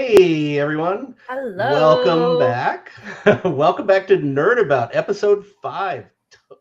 Hey everyone, welcome Hello. back. Welcome back to Nerdabout, episode 5,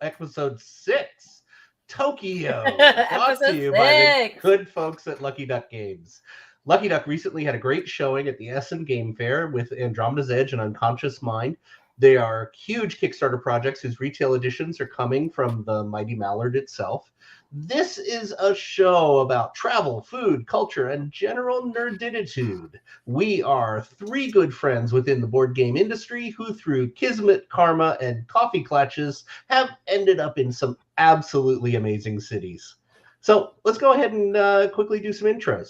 episode 6, Tokyo, brought to Episode you by the 6. good folks at Lucky Duck Games. Lucky Duck recently had a great showing at the Essen Game Fair with Andromeda's Edge and Unconscious Mind. They are huge Kickstarter projects whose retail editions are coming from the Mighty Mallard itself. This is a show about travel, food, culture, and general nerditude. We are three good friends within the board game industry who, through kismet, karma, and coffee clutches, have ended up in some absolutely amazing cities. So let's go ahead and quickly do some intros.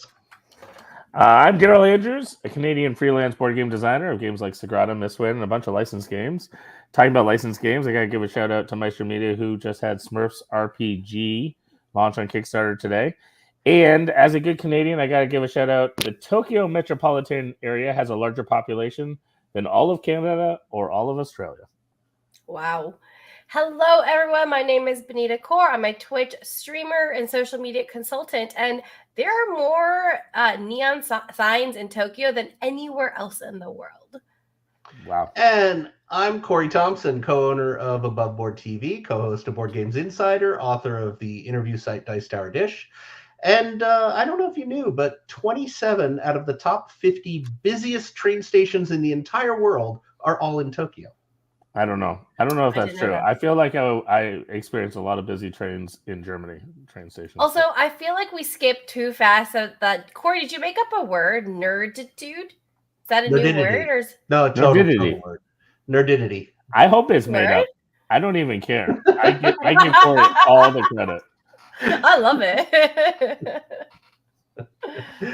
I'm Daryl Andrews, a Canadian freelance board game designer of games like Sagrada, Mistwin, and a bunch of licensed games. Talking about licensed games, I got to give a shout out to Maestro Media, who just had Smurfs RPG launch on Kickstarter today. And as a good Canadian, I got to give a shout out. The Tokyo metropolitan area has a larger population than all of Canada or all of Australia. Wow. Hello, everyone. My name is Beneeta Kaur. I'm a Twitch streamer and social media consultant, and there are more neon signs in Tokyo than anywhere else in the world. Wow. And I'm Corey Thompson, co-owner of Above Board TV, co-host of Board Games Insider, author of the interview site Dice Tower Dish. And I don't know if you knew, but 27 out of the top 50 busiest train stations in the entire world are all in Tokyo. I don't know if that's true. I feel like I experienced a lot of busy trains in Germany, train stations. Also, I feel like we skipped too fast. That Corey, did you make up a word? Nerditude? Is that a new word? Or No, total word. Nerdidity. I hope it's made up. I don't even care. I give Corey all the credit. I love it.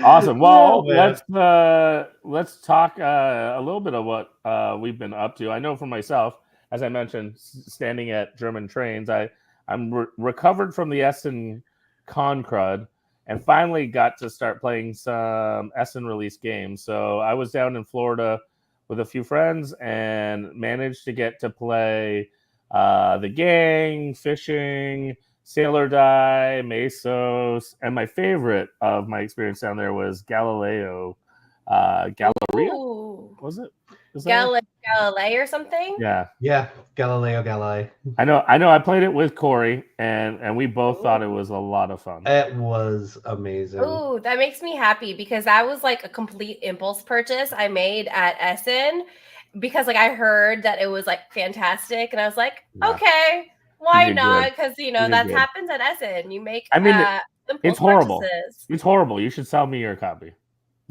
Awesome. Well, let's talk a little bit of what we've been up to. I know for myself, as I mentioned, standing at German trains, I'm recovered from the Essen con crud and finally got to start playing some Essen release games. So I was down in Florida with a few friends and managed to get to play The Gang, Fishing, Sailor Die, Mesos, and my favorite of my experience down there was Galileo. Galleria? Was it? Galilei or something? Yeah, Galileo Galilei. I know. I played it with Corey, and we both thought it was a lot of fun. It was amazing. Ooh, that makes me happy because that was like a complete impulse purchase I made at Essen because like I heard that it was like fantastic, and I was like, okay. Why not? Because that happens at Essen. You make. It's horrible. Purchases. It's horrible. You should sell me your copy.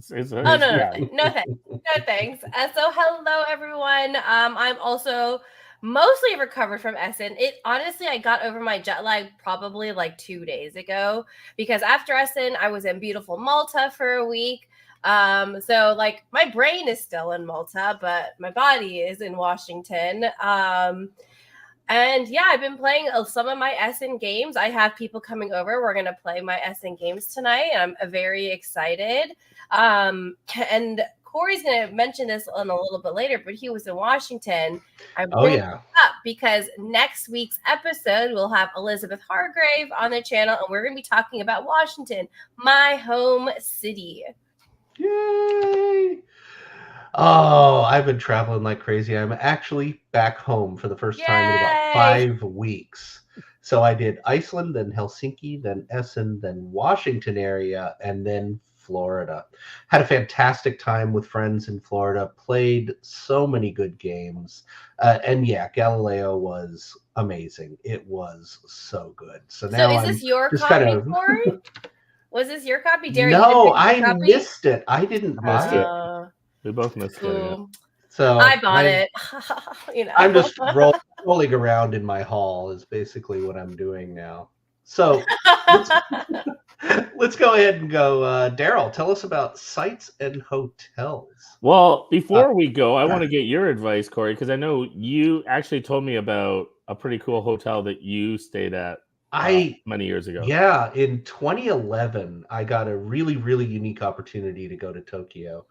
No thanks. No thanks. So hello everyone. I'm also mostly recovered from Essen. Honestly, I got over my jet lag probably like 2 days ago because after Essen, I was in beautiful Malta for a week. So like my brain is still in Malta, but my body is in Washington. And yeah, I've been playing some of my Essen games. I have people coming over. We're going to play my Essen games tonight. I'm very excited. And Corey's going to mention this a little bit later, but he was in Washington. I'm up because next week's episode, we'll have Elizabeth Hargrave on the channel, and we're going to be talking about Washington, my home city. Yay! Oh, I've been traveling like crazy. I'm actually back home for the first time in about 5 weeks. So I did Iceland, then Helsinki, then Essen, then Washington area, and then Florida. Had a fantastic time with friends in Florida. Played so many good games. And yeah, Galileo was amazing. It was so good. So now is this your copy, Corey? Was this your copy, Daryl? No, I missed it. I didn't buy it. We both missed it. Yeah. So I bought it. I'm just rolling around in my hall is basically what I'm doing now. So let's go ahead and go. Daryl, tell us about sites and hotels. Well, before we go, I want to get your advice, Corey, because I know you actually told me about a pretty cool hotel that you stayed at many years ago. Yeah, in 2011, I got a really, really unique opportunity to go to Tokyo.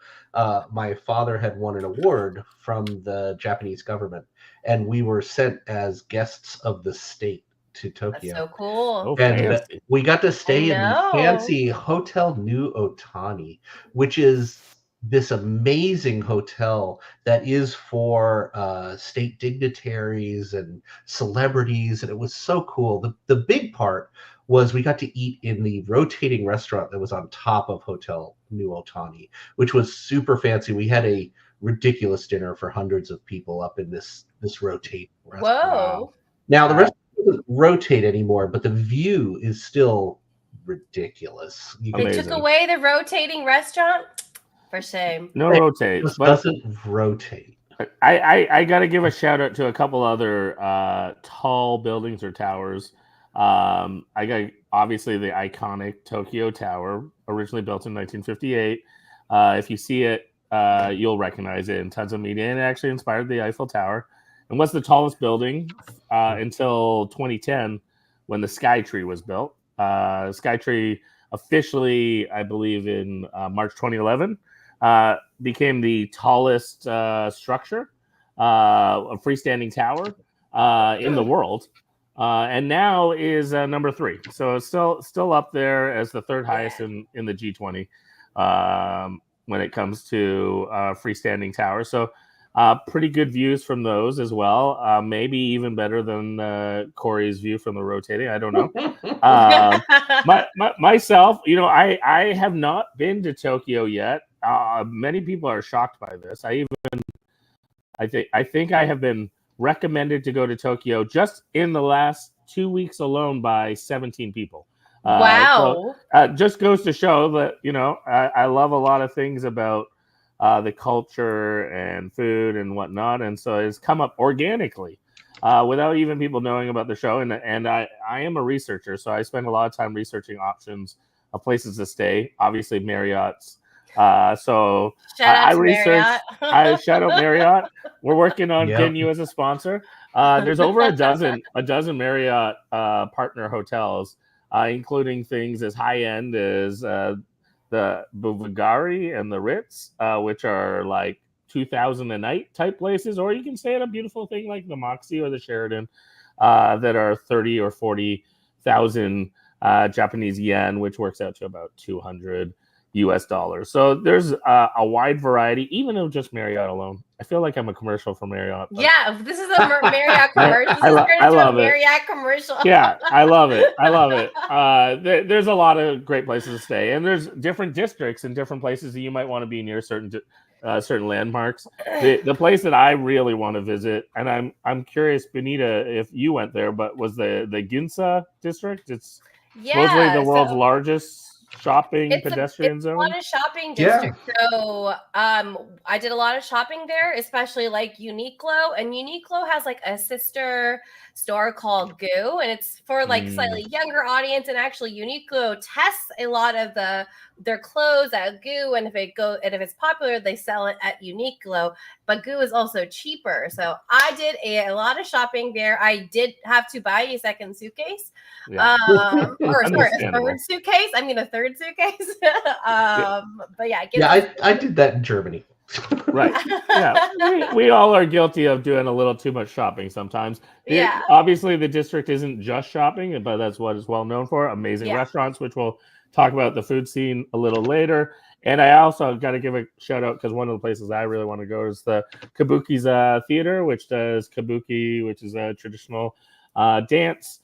My father had won an award from the Japanese government, and we were sent as guests of the state to Tokyo. That's so cool. And we got to stay in the fancy Hotel New Otani, which is this amazing hotel that is for state dignitaries and celebrities, and it was so cool. The big part was we got to eat in the rotating restaurant that was on top of Hotel New Otani, which was super fancy. We had a ridiculous dinner for hundreds of people up in this rotating restaurant. Whoa. Now the restaurant doesn't rotate anymore, but the view is still ridiculous. They took away the rotating restaurant? For shame. No rotate. It doesn't rotate. I got to give a shout out to a couple other tall buildings or towers. I got obviously the iconic Tokyo Tower, originally built in 1958. If you see it, you'll recognize it in tons of media, and it actually inspired the Eiffel Tower, and was the tallest building until 2010 when the Skytree was built. Skytree officially, I believe, in March 2011. Became the tallest structure, a freestanding tower in the world, and now is number 3. So it's still up there as the third highest in the G20 when it comes to freestanding towers. So pretty good views from those as well. Maybe even better than Corey's view from the rotating. I don't know. Myself, I have not been to Tokyo yet. Many people are shocked by this. I think I have been recommended to go to Tokyo just in the last 2 weeks alone by 17 people. Wow. So, just goes to show that, I love a lot of things about the culture and food and whatnot. And so it's come up organically without even people knowing about the show. And I am a researcher, so I spend a lot of time researching options of places to stay, obviously Marriott's. So I researched. Shout out Marriott. We're working on getting you as a sponsor. There's over a dozen Marriott partner hotels, including things as high end as the Buvagari and the Ritz, which are like 2,000 a night type places, or you can stay at a beautiful thing like the Moxie or the Sheraton, that are 30 or 40,000 Japanese yen, which works out to about $200 US. So there's a wide variety, even of just Marriott alone. I feel like I'm a commercial for Marriott. Yeah, this is a Marriott commercial. I love it. Marriott commercial. Yeah, I love it. There's a lot of great places to stay, and there's different districts and different places that you might want to be near certain landmarks. The place that I really want to visit, and I'm curious, Beneeta, if you went there, but was the Ginza district? It's supposedly the world's largest pedestrian zone. A lot of shopping district. So I did a lot of shopping there, especially like Uniqlo, and Uniqlo has like a sister store called Goo, and it's for like slightly younger audience. And actually Uniqlo tests a lot of their clothes at Goo, and if it's popular, they sell it at Uniqlo. But Goo is also cheaper. So I did a lot of shopping there. I did have to buy a second suitcase. A third suitcase. I mean a third suitcase. But yeah, I did that in Germany. Right. Yeah. We all are guilty of doing a little too much shopping sometimes. Obviously the district isn't just shopping, but that's what it's well known for. Amazing restaurants, which we'll talk about the food scene a little later. And I also got to give a shout out because one of the places I really want to go is the Kabuki's Theater, which does Kabuki, which is a traditional dance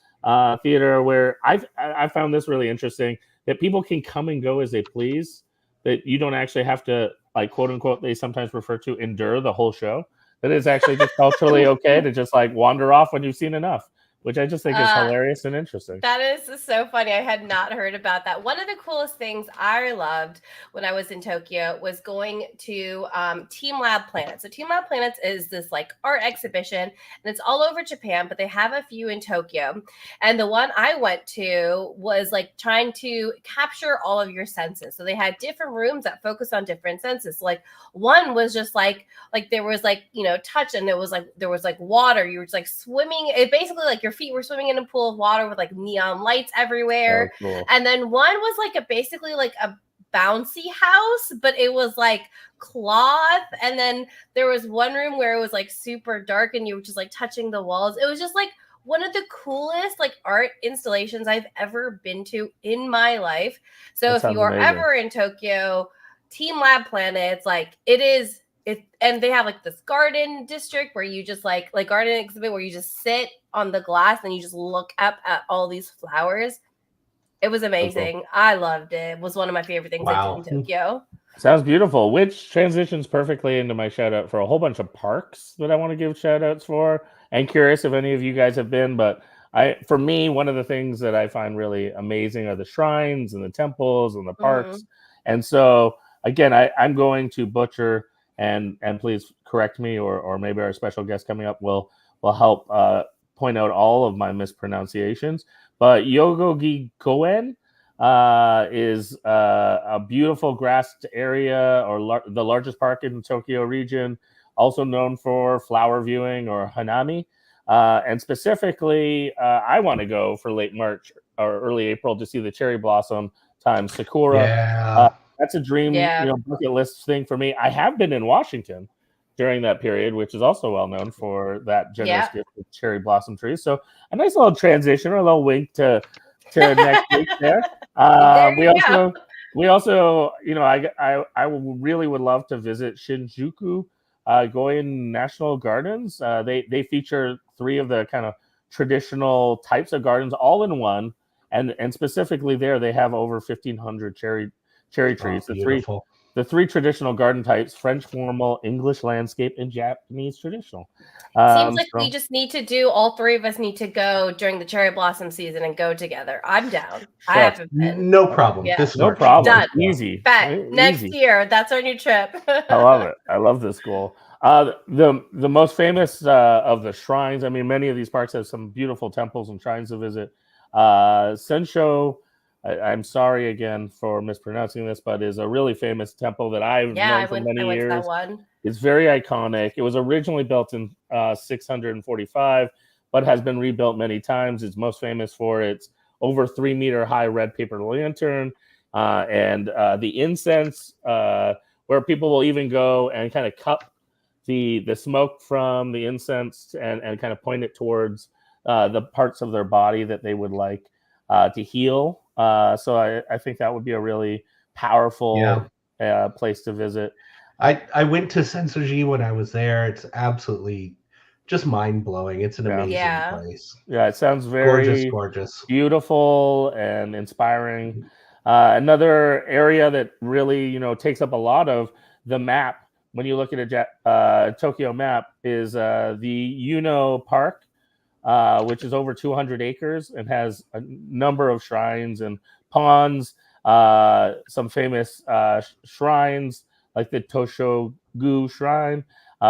theater, where I found this really interesting, that people can come and go as they please, that you don't actually have to, like, quote unquote, they sometimes refer to, endure the whole show. That it's actually just culturally okay to just like wander off when you've seen enough, which I just think is hilarious and interesting. That is so funny. I had not heard about that. One of the coolest things I loved when I was in Tokyo was going to Team Lab Planets. So Team Lab Planets is this like art exhibition, and it's all over Japan, but they have a few in Tokyo. And the one I went to was like trying to capture all of your senses. So they had different rooms that focus on different senses. Like one was just like there was like, touch, and there was like water. You were just like swimming. It basically like your feet were swimming in a pool of water with like neon lights everywhere. Oh, cool. And then one was like basically like a bouncy house, but it was like cloth. And then there was one room where it was like super dark and you were just like touching the walls. It was just like one of the coolest like art installations I've ever been to in my life. So if you are ever in Tokyo, Team Lab Planet. It's like and they have like this garden district where you just like garden exhibit where you just sit on the glass and you just look up at all these flowers. It was amazing. Cool. I loved it. It was one of my favorite things I did in Tokyo. Sounds beautiful, which transitions perfectly into my shout out for a whole bunch of parks that I want to give shout outs for. I'm curious if any of you guys have been, but for me, one of the things that I find really amazing are the shrines and the temples and the parks. And so again, I'm going to butcher and please correct me, or maybe our special guest coming up will help point out all of my mispronunciations. But Yogogi Koen is a beautiful grassed area, or the largest park in the Tokyo region, also known for flower viewing or hanami. And specifically, I want to go for late March or early April to see the cherry blossom time, sakura. Yeah. That's a dream, bucket list thing for me. I have been in Washington during that period, which is also well known for that generous gift of cherry blossom trees. So a nice little transition, or a little wink to next week there. We also, I really would love to visit Shinjuku Goen National Gardens. They feature 3 of the kind of traditional types of gardens all in one, and specifically there they have over 1,500 cherry trees. The three traditional garden types: French formal, English landscape, and Japanese traditional. Seems like we just need to do, all 3 of us need to go during the cherry blossom season and go together. I'm down. Sure. I haven't been. No problem. Yeah. No problem. Done. Easy. Next year, that's our new trip. I love it. I love this goal. The most famous of the shrines, I mean, many of these parks have some beautiful temples and shrines to visit. Sensho, I'm sorry again for mispronouncing this, but is a really famous temple that I've known for many years. That one. It's very iconic. It was originally built in 645, but has been rebuilt many times. It's most famous for its over 3-meter high red paper lantern and the incense, where people will even go and kind of cup the smoke from the incense and kind of point it towards the parts of their body that they would like to heal. So I think that would be a really powerful place to visit. I went to Sensoji when I was there. It's absolutely just mind-blowing. It's an amazing place. Yeah, it sounds very gorgeous, beautiful, and inspiring. Another area that really, takes up a lot of the map when you look at a Tokyo map is the Yuno Park, which is over 200 acres and has a number of shrines and ponds, some famous shrines like the Toshogu Shrine,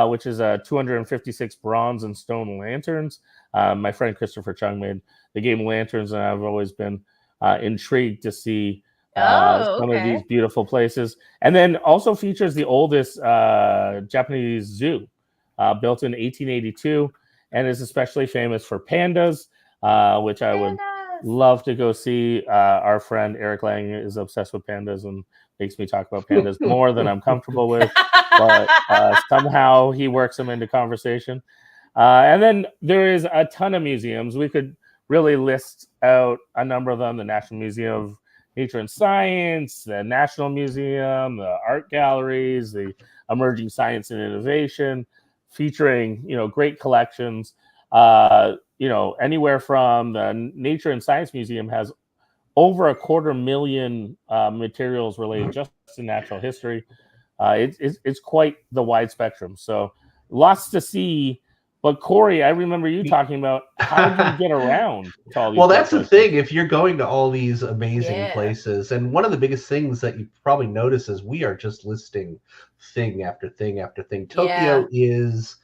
which is 256 bronze and stone lanterns. My friend Christopher Chung made the game Lanterns, and I've always been intrigued to see some of these beautiful places. And then also features the oldest Japanese zoo, built in 1882, and is especially famous for pandas, which I would love to go see. Our friend Eric Lang is obsessed with pandas and makes me talk about pandas more than I'm comfortable with, but somehow he works them into conversation. And then there is a ton of museums. We could really list out a number of them: the National Museum of Nature and Science, the National Museum, the art galleries, the Emerging Science and Innovation, featuring great collections. Anywhere from the Nature and Science Museum has over 250,000 materials related just to natural history. It's quite the wide spectrum. So lots to see. But Corey, I remember you talking about how do you get around to all these Well, that's the thing. If you're going to all these amazing places, and one of the biggest things that you probably notice is we are just listing thing after thing after thing. Tokyo is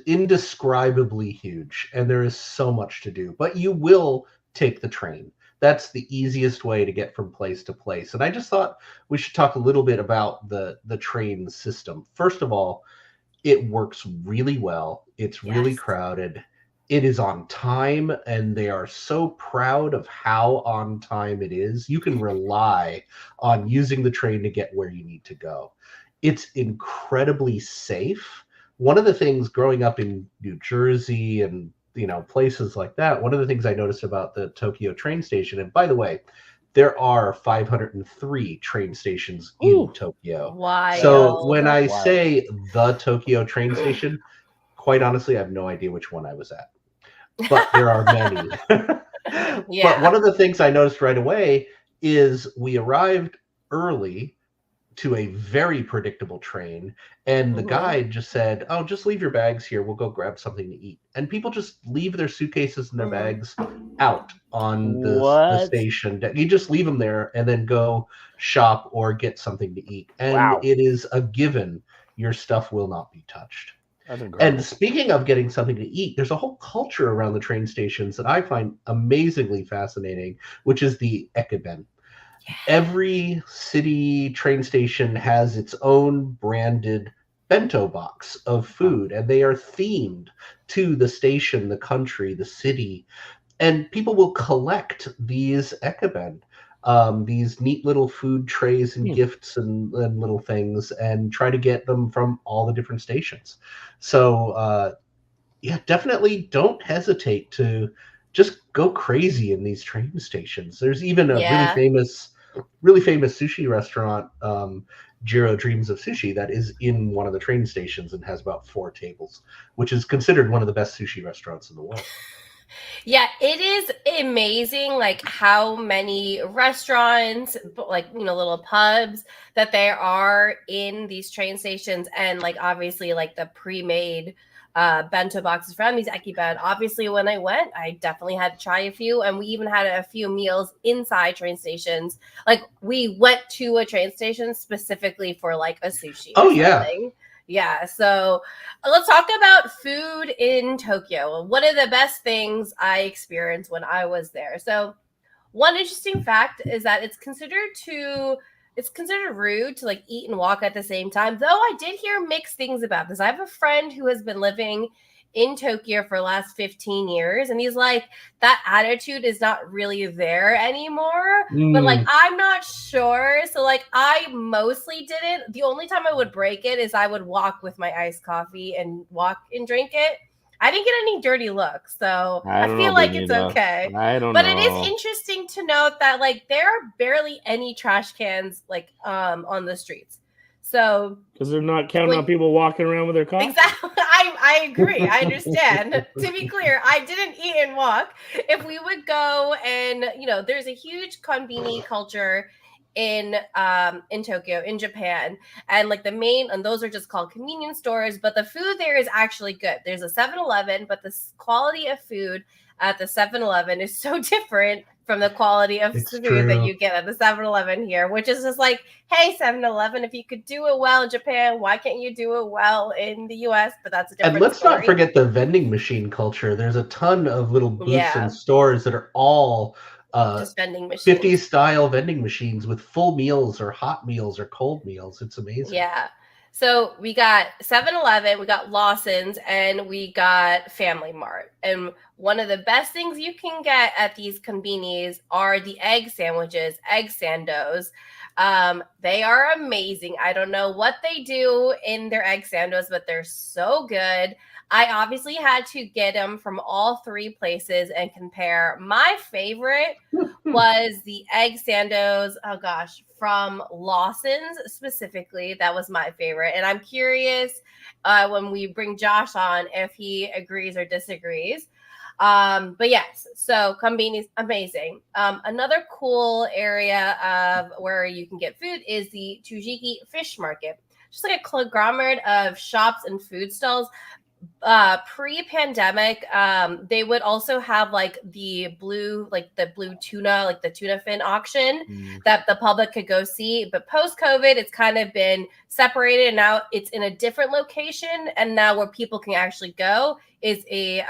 indescribably huge, and there is so much to do. But you will take the train. That's the easiest way to get from place to place. And I just thought we should talk a little bit about the train system. First of all, it works really well. It's really crowded. It is on time, and they are so proud of how on time it is. You can rely on using the train to get where you need to go. It's incredibly safe. One of the things growing up in New Jersey and places like that, one of the things I noticed about the Tokyo train station, and by the way, there are 503 train stations in Tokyo. Wild. So when I say the Tokyo train station, quite honestly, I have no idea which one I was at. But there are many. But one of the things I noticed right away is we arrived early to a very predictable train, and the guide just said, "Oh, just leave your bags here. We'll go grab something to eat." And people just leave their suitcases and their bags out on the station. You just leave them there and then go shop or get something to eat. And it is a given your stuff will not be touched. And speaking of getting something to eat, there's a whole culture around the train stations that I find amazingly fascinating, which is the ekeben. Yeah. Every city train station has its own branded bento box of food, and they are themed to the station, the country, the city. And people will collect these ekeben, these neat little food trays and gifts and little things, and try to get them from all the different stations. So, definitely don't hesitate to just go crazy in these train stations. There's even a really famous sushi restaurant, Jiro Dreams of Sushi, that is in one of the train stations and has about 4 tables, which is considered one of the best sushi restaurants in the world. Yeah, it is amazing, like how many restaurants, like, little pubs that there are in these train stations, and like obviously like the pre-made bento boxes from these ekeben. Obviously, when I went, I definitely had to try a few, and we even had a few meals inside train stations. Like we went to a train station specifically for like a sushi. Oh yeah. Yeah, so let's talk about food in Tokyo. One of the best things I experienced when I was there. So one interesting fact is that it's considered rude to like eat and walk at the same time, though I did hear mixed things about this. I have a friend who has been living in Tokyo for the last 15 years, and he's like, that attitude is not really there anymore. But like, I'm not sure. So like, I mostly didn't. The only time I would break it is I would walk with my iced coffee and walk and drink it. I didn't get any dirty looks, so I feel like it's okay. But it is interesting to note that like there are barely any trash cans like on the streets. So because they're not counting on people walking around with their coffee. Exactly. I agree. I understand. To be clear, I didn't eat and walk. If we would go and there's a huge konbini culture in Tokyo, in Japan, and like and those are just called convenience stores, but the food there is actually good. There's a 7-Eleven, but the quality of food at the 7-Eleven is so different from the quality of food that you get at the 7-Eleven here, which is just like, hey, 7-Eleven, if you could do it well in Japan, why can't you do it well in the US? But that's a different And let's story. not forget the vending machine culture. There's a ton of little booths and stores that are all just vending machines. 50s style vending machines with full meals or hot meals or cold meals. It's amazing. Yeah. So we got 7-Eleven, we got Lawson's, and we got Family Mart. And one of the best things you can get at these konbinis are the egg sandwiches, egg sandos. They are amazing. I don't know what they do in their egg sandos, but they're so good. I obviously had to get them from all 3 places and compare. My favorite was the egg sandos. Oh gosh, from Lawson's specifically. That was my favorite. And I'm curious when we bring Josh on if he agrees or disagrees. But yes, so konbini is amazing. Another cool area of where you can get food is the Tsujiki fish market. Just like a conglomerate of shops and food stalls. Pre-pandemic, they would also have like the blue tuna, like the tuna fin auction that the public could go see. But post-COVID, it's kind of been separated, and now it's in a different location. And now where people can actually go is it's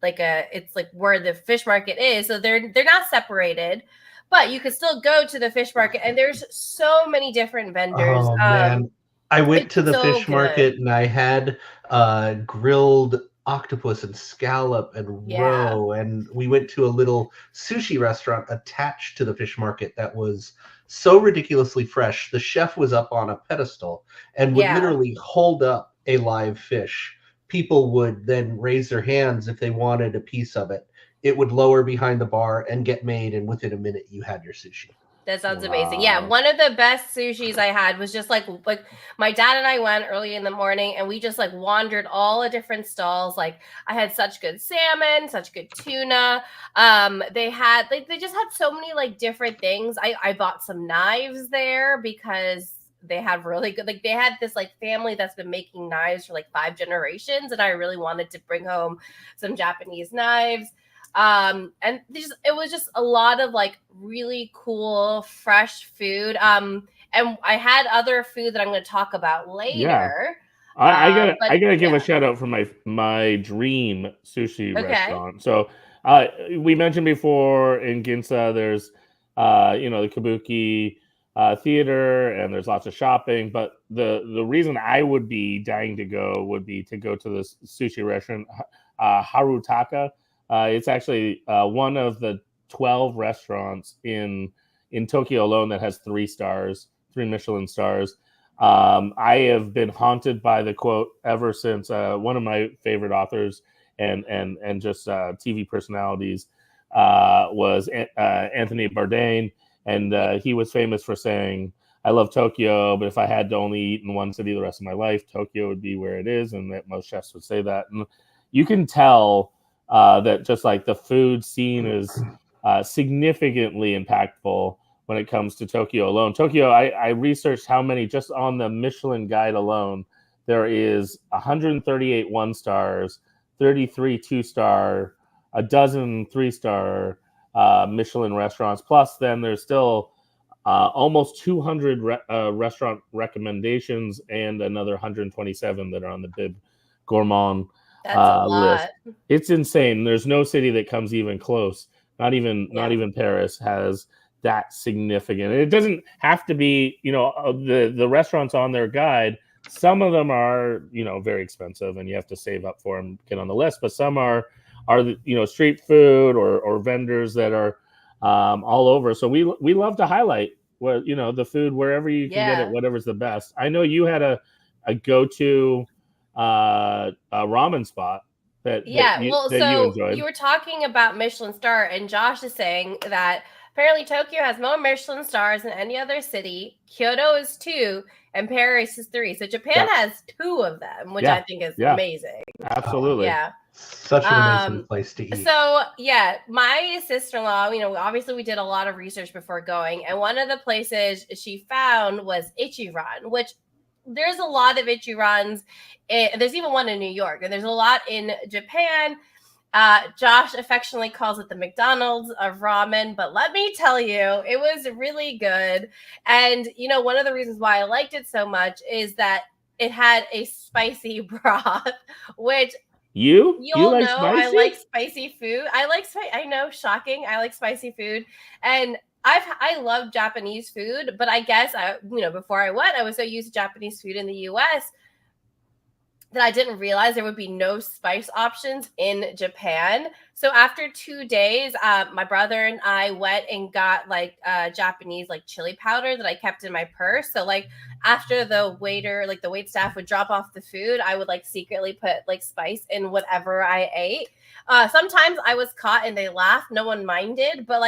like where the fish market is. So they're not separated, but you could still go to the fish market, and there's so many different vendors. Oh man. I went to the fish market and I had grilled octopus and scallop and roe, and we went to a little sushi restaurant attached to the fish market that was so ridiculously fresh. The chef was up on a pedestal and would literally hold up a live fish people would then raise their hands if they wanted a piece of it. It would lower behind the bar and get made, and within a minute you had your sushi. That sounds amazing. Yeah, one of the best sushis I had was just like my dad and I went early in the morning, and we just like wandered all the different stalls. Like I had such good salmon, such good tuna. They just had so many like different things. I bought some knives there because they had really good, like they had this like family that's been making knives for like 5 generations, and I really wanted to bring home some Japanese knives. And it was just a lot of like really cool fresh food. And I had other food that I'm going to talk about later. I gotta give a shout out for my dream sushi restaurant. So we mentioned before in Ginza there's the Kabuki theater, and there's lots of shopping, but the reason I would be dying to go would be to go to this sushi restaurant, Harutaka. It's actually one of the 12 restaurants in Tokyo alone that has 3 Michelin stars. I have been haunted by the quote ever since. One of my favorite authors and just TV personalities was Anthony Bourdain, and he was famous for saying, "I love Tokyo, but if I had to only eat in one city the rest of my life, Tokyo would be where it is," and that most chefs would say that. And you can tell that just like the food scene is significantly impactful when it comes to Tokyo alone. Tokyo, I researched how many, just on the Michelin guide alone, there is 138 1-stars, 33 2-star, a dozen 3-star Michelin restaurants. Plus, then there's still almost 200 restaurant recommendations and another 127 that are on the Bib Gourmand list. It's insane. There's no city that comes even close. Not even Paris has that significant. And it doesn't have to be, the restaurants on their guide. Some of them are, very expensive, and you have to save up for them to get on the list. But some are street food or vendors that are all over. So we love to highlight the food wherever you can get it, whatever's the best. I know you had a go-to a ramen spot that you enjoyed. You were talking about Michelin star, and Josh is saying that apparently Tokyo has more Michelin stars than any other city. Kyoto is 2 and Paris is 3. So Japan has 2 of them, which I think is amazing. Absolutely. Yeah. Such an amazing place to eat. So my sister-in-law, obviously we did a lot of research before going, and one of the places she found was Ichiran, which there's a lot of Ichirans. There's even one in New York, and there's a lot in Japan. Josh affectionately calls it the McDonald's of ramen, but let me tell you, it was really good. And, one of the reasons why I liked it so much is that it had a spicy broth, which you like know spicy? I like spicy food. I know, shocking. I like spicy food. And I love Japanese food, but I guess before I went, I was so used to Japanese food in the US that I didn't realize there would be no spice options in Japan. So after 2 days, my brother and I went and got Japanese chili powder that I kept in my purse. So after the wait staff would drop off the food, I would secretly put spice in whatever I ate. Sometimes I was caught and they laughed. No one minded, but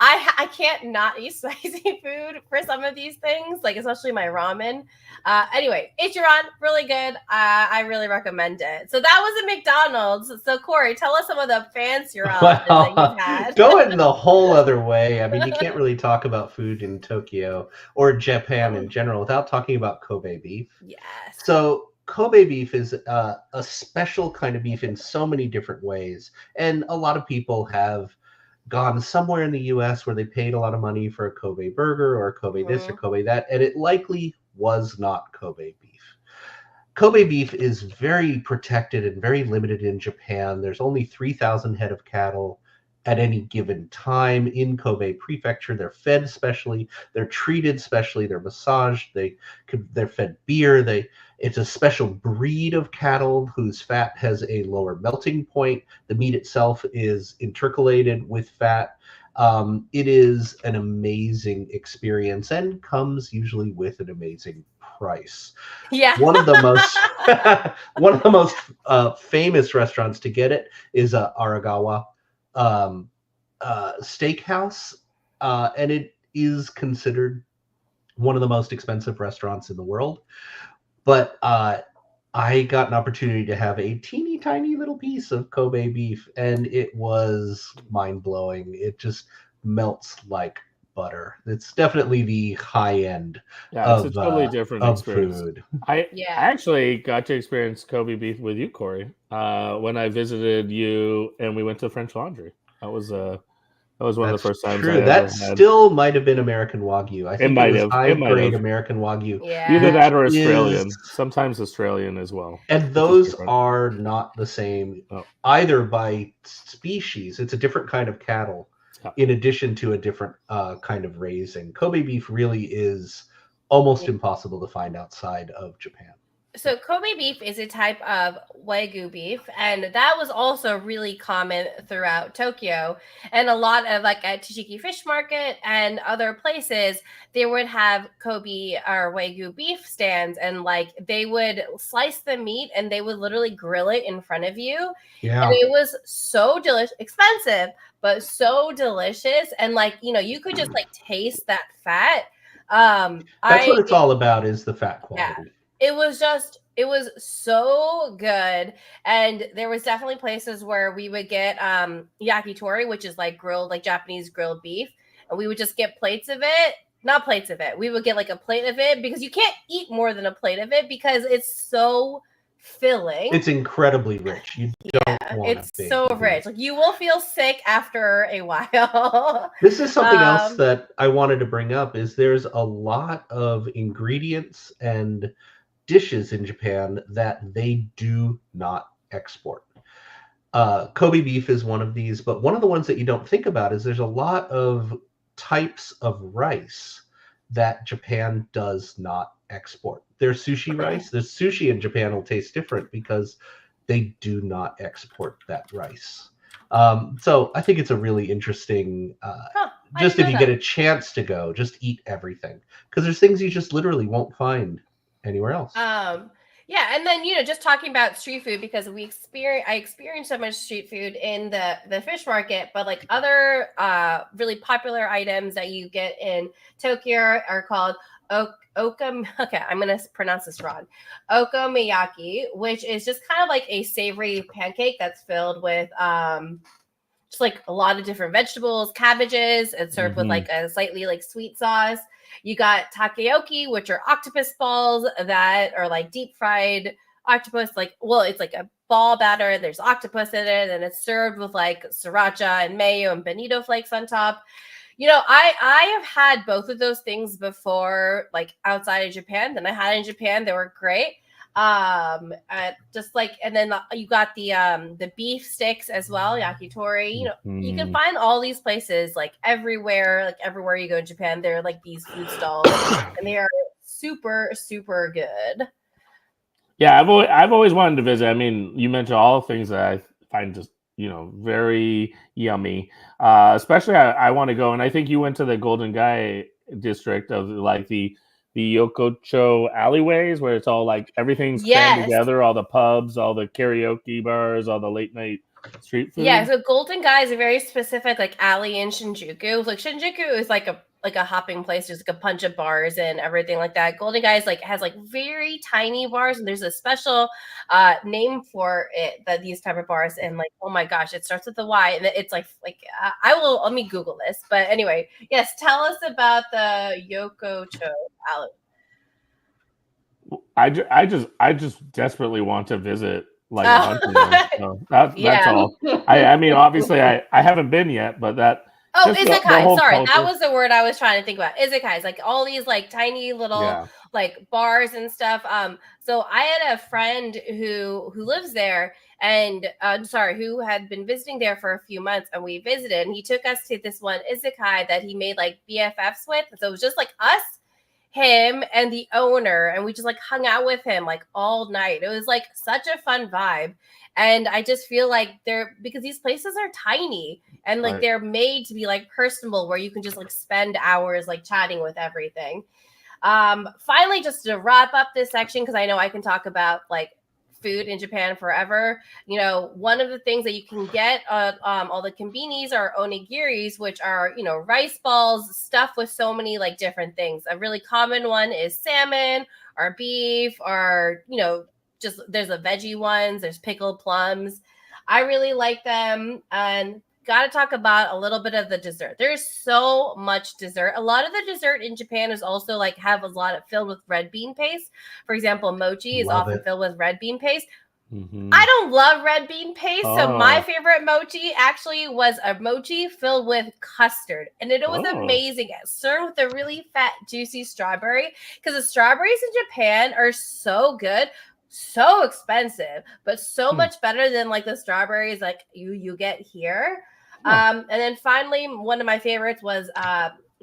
I can't not eat spicy food for some of these things, especially my ramen. Anyway, Ichiran, really good. I really recommend it. So that was a McDonald's. So Corey, tell us some of the fancier options that you've had. Going the whole other way. I mean, you can't really talk about food in Tokyo or Japan in general without talking about Kobe beef. Yes. So Kobe beef is a special kind of beef in so many different ways. And a lot of people have gone somewhere in the US where they paid a lot of money for a Kobe burger or a Kobe this or Kobe that, and it likely was not Kobe beef. Kobe beef is very protected and very limited in Japan. There's only 3,000 head of cattle at any given time in Kobe Prefecture. They're fed specially, they're treated specially, they're massaged, they're fed beer. It's a special breed of cattle whose fat has a lower melting point. The meat itself is intercalated with fat. It is an amazing experience and comes usually with an amazing price. Yeah. One of the most famous restaurants to get it is Aragawa Steakhouse, and it is considered one of the most expensive restaurants in the world. But I got an opportunity to have a teeny tiny little piece of Kobe beef, and it was mind-blowing. It just melts like butter. It's definitely the high end it's a totally different experience. Food. I actually got to experience Kobe beef with you, Corey, when I visited you and we went to French Laundry. That was one of the first times. True. That still might have been American Wagyu. I think it was high-grade American Wagyu. Yeah. Either that or Australian. Sometimes Australian as well. And those are not the same either by species. It's a different kind of cattle in addition to a different kind of raising. Kobe beef really is almost impossible to find outside of Japan. So Kobe beef is a type of Wagyu beef, and that was also really common throughout Tokyo. And a lot of like at Tashiki Fish Market and other places, they would have Kobe or Wagyu beef stands, and like they would slice the meat and they would literally grill it in front of you. Yeah. And it was so delicious, expensive, but so delicious. And like, you know, you could just like taste that fat. That's what it's all about, is the fat quality. Yeah. It was so good. And there was definitely places where we would get yakitori, which is like grilled, like Japanese grilled beef. And we would just get plates of it. Not plates of it. We would get like a plate of it because you can't eat more than a plate of it because it's so filling. It's incredibly rich. You don't want it's so rich. Like you will feel sick after a while. This is something else that I wanted to bring up, is there's a lot of ingredients and dishes in Japan that they do not export. Kobe beef is one of these, but one of the ones that you don't think about is there's a lot of types of rice that Japan does not export. There's sushi rice. The sushi in Japan will taste different because they do not export that rice. So I think it's a really interesting, just if you get a chance to go, just eat everything. Because there's things you just literally won't find anywhere else. Yeah, and then, you know, just talking about street food, because I experienced so much street food in the fish market, but like other really popular items that you get in Tokyo are called okay, I'm gonna pronounce this wrong. Okonomiyaki, which is just kind of like a savory pancake that's filled with just like a lot of different vegetables, cabbages, and served with like a slightly like sweet sauce. You got takoyaki, which are octopus balls that are like deep fried octopus. Like, well, it's like a ball batter. There's octopus in it, and it's served with like sriracha and mayo and bonito flakes on top. You know, I have had both of those things before, like outside of Japan. Then I had in Japan. They were great. Just like, and then you got the beef sticks as well, yakitori. You know, you can find all these places like everywhere you go in Japan. There are like these food stalls, and they are super, super good. Yeah, I've always wanted to visit. I mean, you mentioned all the things that I find just, you know, very yummy. Especially I want to go, and I think you went to the Golden Gai district of like the Yokocho alleyways, where it's all like everything's crammed together, all the pubs, all the karaoke bars, all the late night street food. Yeah, so Golden Gai is a very specific like alley in Shinjuku. Like Shinjuku is like a hopping place. There's like a bunch of bars and everything like that. Golden Gai is like has like very tiny bars, and there's a special name for it, that these type of bars. And like, oh my gosh, it starts with the Y, and it's like let me Google this. But anyway, yes, tell us about the Yokocho alley. I just desperately want to visit like a bunch of them. So that's all. I mean, obviously I haven't been yet, but that. Oh, isekai. Sorry, culture. That was the word I was trying to think about. Isekai is like all these like tiny little like bars and stuff. So I had a friend who lives there, and who had been visiting there for a few months, and we visited, and he took us to this one isekai that he made like BFFs with. So it was just like us, him, and the owner, and we just like hung out with him like all night. It was like such a fun vibe. And I just feel like because these places are tiny and like they're made to be like personable, where you can just like spend hours like chatting with everything. Finally, just to wrap up this section, because I know I can talk about like food in Japan forever. You know, one of the things that you can get all the konbinis are onigiris, which are, you know, rice balls stuffed with so many like different things. A really common one is salmon or beef, or, you know, just there's a veggie ones, there's pickled plums. I really like them. And got to talk about a little bit of the dessert. There's so much dessert. A lot of the dessert in Japan is also like have a lot of filled with red bean paste. For example, mochi is often filled with red bean paste. I don't love red bean paste, so my favorite mochi actually was a mochi filled with custard, and it was amazing. It's served with a really fat, juicy strawberry, because the strawberries in Japan are so good. So expensive, but so much better than like the strawberries like you get here. And then finally, one of my favorites was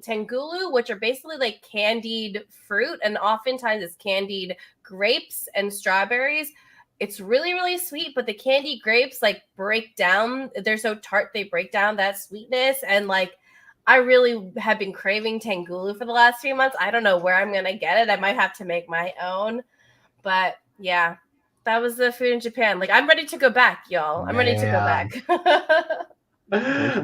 tengulu, which are basically like candied fruit, and oftentimes it's candied grapes and strawberries. It's really, really sweet, but the candied grapes like break down. They're so tart, they break down that sweetness. And like, I really have been craving tengulu for the last few months. I don't know where I'm gonna get it. I might have to make my own, but yeah, that was the food in Japan. Like, I'm ready to go back, y'all. I'm ready to go back.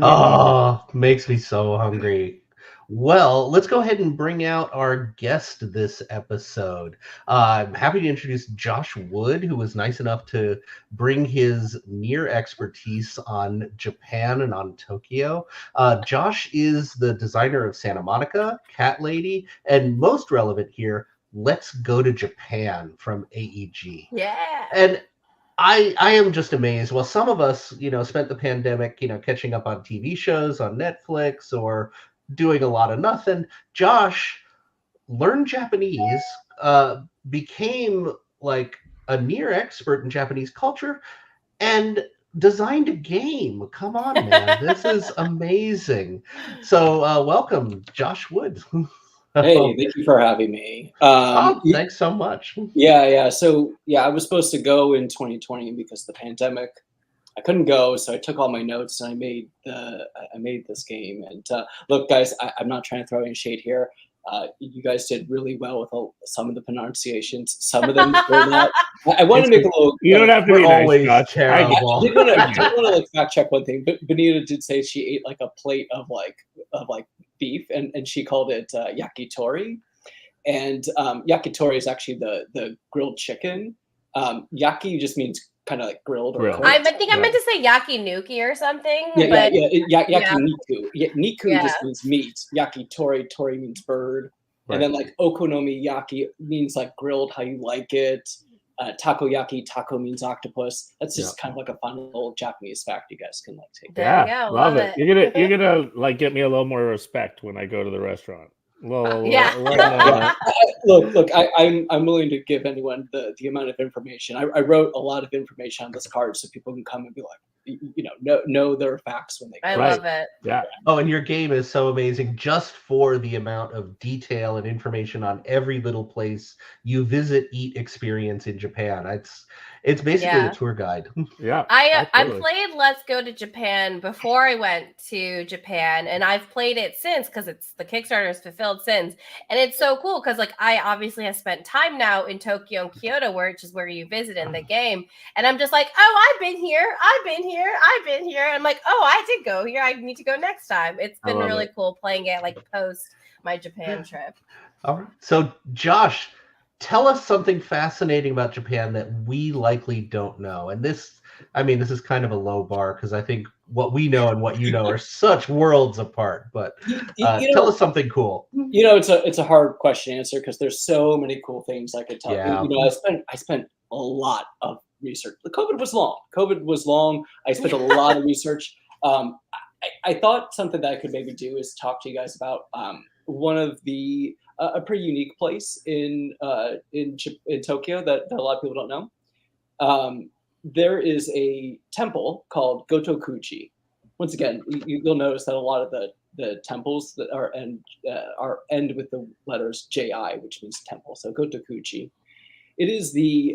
Oh, makes me so hungry. Well, let's go ahead and bring out our guest this episode. I'm happy to introduce Josh Wood, who was nice enough to bring his near expertise on Japan and on Tokyo. Josh is the designer of Santa Monica, Cat Lady, and most relevant here, Let's Go to Japan from AEG. Yeah. And I am just amazed. Well, some of us, you know, spent the pandemic, you know, catching up on TV shows on Netflix or doing a lot of nothing. Josh learned Japanese, became like a near expert in Japanese culture, and designed a game. Come on, man. This is amazing. So welcome, Josh Wood. Hey, thank you for having me. Thanks so much. Yeah. So I was supposed to go in 2020 because of the pandemic. I couldn't go, so I took all my notes and I made this game. And look, guys, I'm not trying to throw any shade here. You guys did really well with some of the pronunciations. Some of them were not. I want to make a little. You don't have to be always nice, terrible. I did want to like fact check one thing. But Beneeta did say she ate like a plate of beef, and she called it yakitori. And yakitori is actually the grilled chicken. Yaki just means kind of like grilled. Or I think I meant to say yakinuki or something. Yakiniku. Niku just means meat. Yakitori, tori means bird. Right. And then like okonomiyaki means like grilled how you like it. Takoyaki, taco means octopus. That's just kind of like a fun little Japanese fact you guys can like take. Yeah, love it. You're gonna like get me a little more respect when I go to the restaurant. Look. I'm willing to give anyone the amount of information. I wrote a lot of information on this card so people can come and be like, you know their facts when they come. I love it. Yeah. Oh, and your game is so amazing just for the amount of detail and information on every little place you visit, eat, experience in Japan. It's basically a tour guide. Yeah. I played Let's Go to Japan before I went to Japan, and I've played it since because it's the Kickstarter is fulfilled since. And it's so cool because like I obviously have spent time now in Tokyo and Kyoto, which is where you visit in the game. And I'm just like, oh, I've been here. I'm like, oh, I did go here. I need to go next time. It's been really cool playing it like post my Japan trip. All right. So Josh, tell us something fascinating about Japan that we likely don't know. And this is kind of a low bar because I think what we know and what you know are such worlds apart. But tell us something cool. You know, it's a hard question to answer because there's so many cool things I could tell. Yeah. You know, I spent a lot of research. The COVID was long. I spent a lot of research. I thought something that I could maybe do is talk to you guys about one of the a pretty unique place in Tokyo that a lot of people don't know. There is a temple called Gotokuchi. Once again, you'll notice that a lot of the temples that are end with the letters JI, which means temple. So Gotokuchi. It is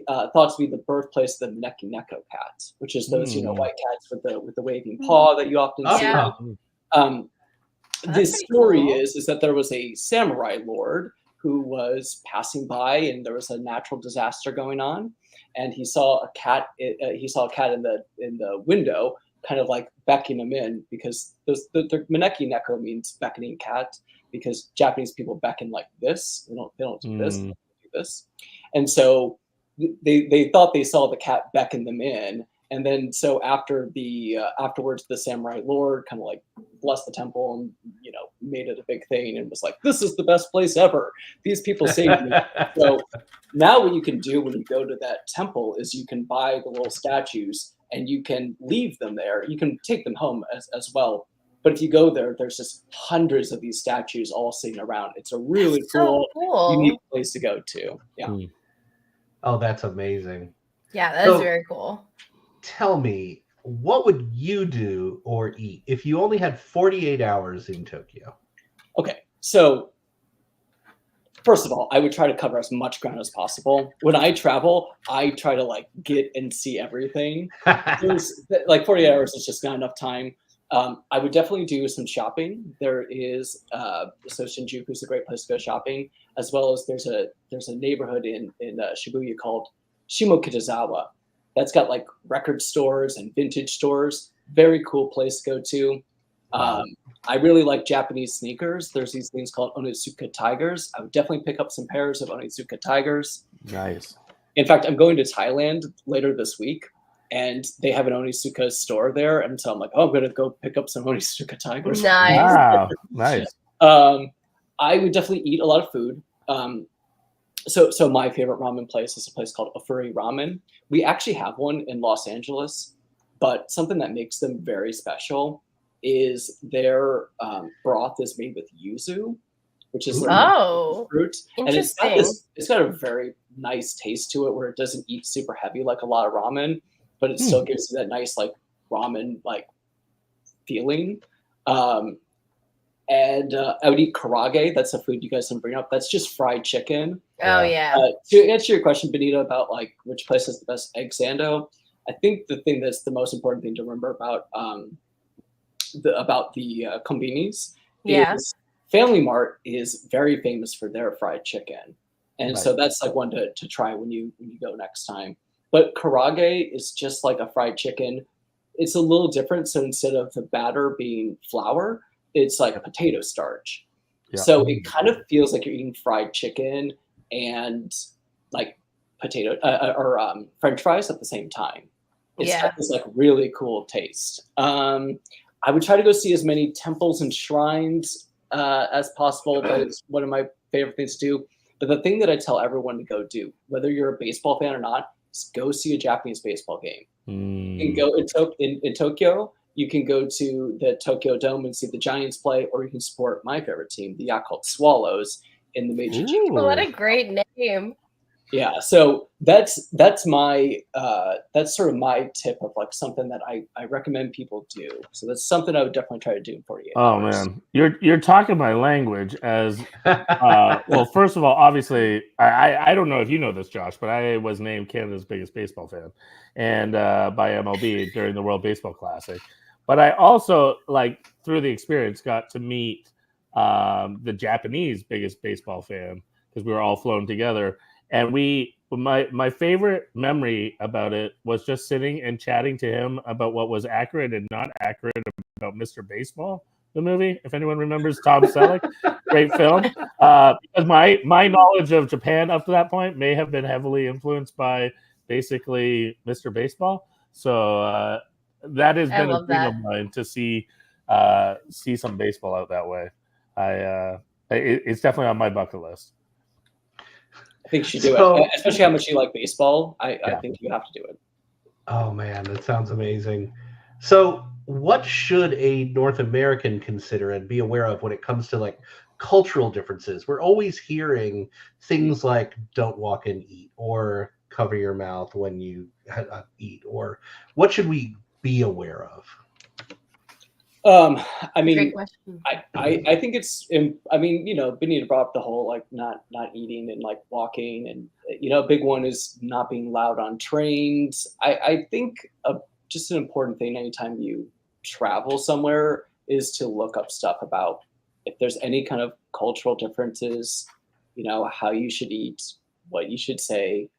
thought to be the birthplace of the Maneki Neko cats, which is those white cats with the waving paw that you often see. The story is that there was a samurai lord who was passing by, and there was a natural disaster going on, and he saw a cat. He saw a cat in the window, kind of like beckoning him in, because the Maneki Neko means beckoning cat, because Japanese people beckon like this. They don't do this. They do this, and so they thought they saw the cat beckon them in. And then, so afterwards, the samurai lord kind of like blessed the temple and, made it a big thing and was like, "This is the best place ever. These people saved me." So now what you can do when you go to that temple is you can buy the little statues and you can leave them there. You can take them home as well. But if you go there, there's just hundreds of these statues all sitting around. It's a really cool, unique place to go to. Yeah. Oh, that's amazing. Yeah, that is very cool. Tell me, what would you do or eat if you only had 48 hours in Tokyo? Okay, so first of all, I would try to cover as much ground as possible. When I travel, I try to get and see everything. There's 48 hours is just not enough time. I would definitely do some shopping. There is so Shinjuku is a great place to go shopping, as well as there's a neighborhood in Shibuya called Shimokitazawa. That's got record stores and vintage stores. Very cool place to go to. I really like Japanese sneakers. There's these things called Onitsuka Tigers. I would definitely pick up some pairs of Onitsuka Tigers. Nice. In fact, I'm going to Thailand later this week, and they have an Onitsuka store there. And so I'm like, I'm going to go pick up some Onitsuka Tigers. Nice. Wow, nice. I would definitely eat a lot of food. So my favorite ramen place is a place called Ofuri Ramen. We actually have one in Los Angeles, but something that makes them very special is their broth is made with yuzu, which is fruit. Interesting. And it's got a very nice taste to it, where it doesn't eat super heavy like a lot of ramen, but it still gives you that nice ramen feeling. And I would eat karage. That's a food you guys didn't bring up. That's just fried chicken. Oh, yeah. To answer your question, Beneeta, about which place has the best egg sando, I think the thing that's the most important thing to remember about the kombinis is Family Mart is very famous for their fried chicken. And so that's one to try when you go next time. But karage is just like a fried chicken. It's a little different. So instead of the batter being flour, it's like a potato starch. Yeah. So it kind of feels like you're eating fried chicken and potato or French fries at the same time. It's got this really cool taste. I would try to go see as many temples and shrines as possible. That is one of my favorite things to do. But the thing that I tell everyone to go do, whether you're a baseball fan or not, is go see a Japanese baseball game. You can go in Tokyo. You can go to the Tokyo Dome and see the Giants play, or you can support my favorite team, the Yakult Swallows, in the major. What a great name! Yeah, so that's my that's sort of my tip of something that I recommend people do. So that's something I would definitely try to do in 48 hours. Man, you're talking my language. As well, first of all, obviously, I don't know if you know this, Josh, but I was named Canada's biggest baseball fan, and by MLB during the World Baseball Classic. But I also, through the experience, got to meet the Japanese biggest baseball fan, because we were all flown together. And my favorite memory about it was just sitting and chatting to him about what was accurate and not accurate about Mr. Baseball, the movie. If anyone remembers Tom Selleck, great film. Because my knowledge of Japan up to that point may have been heavily influenced by basically Mr. Baseball. So that has been a dream of mine to see some baseball out that way. It's definitely on my bucket list. I think you should do it, especially how much you like baseball. I think you have to do it. Oh man, that sounds amazing. So, what should a North American consider and be aware of when it comes to cultural differences? We're always hearing things like "don't walk and eat" or "cover your mouth when you eat," or what should we be aware of? I mean, great question. I think it's, Beneeta brought up the whole not eating and walking, and a big one is not being loud on trains. I think just an important thing anytime you travel somewhere is to look up stuff about if there's any kind of cultural differences. how you should eat, what you should say.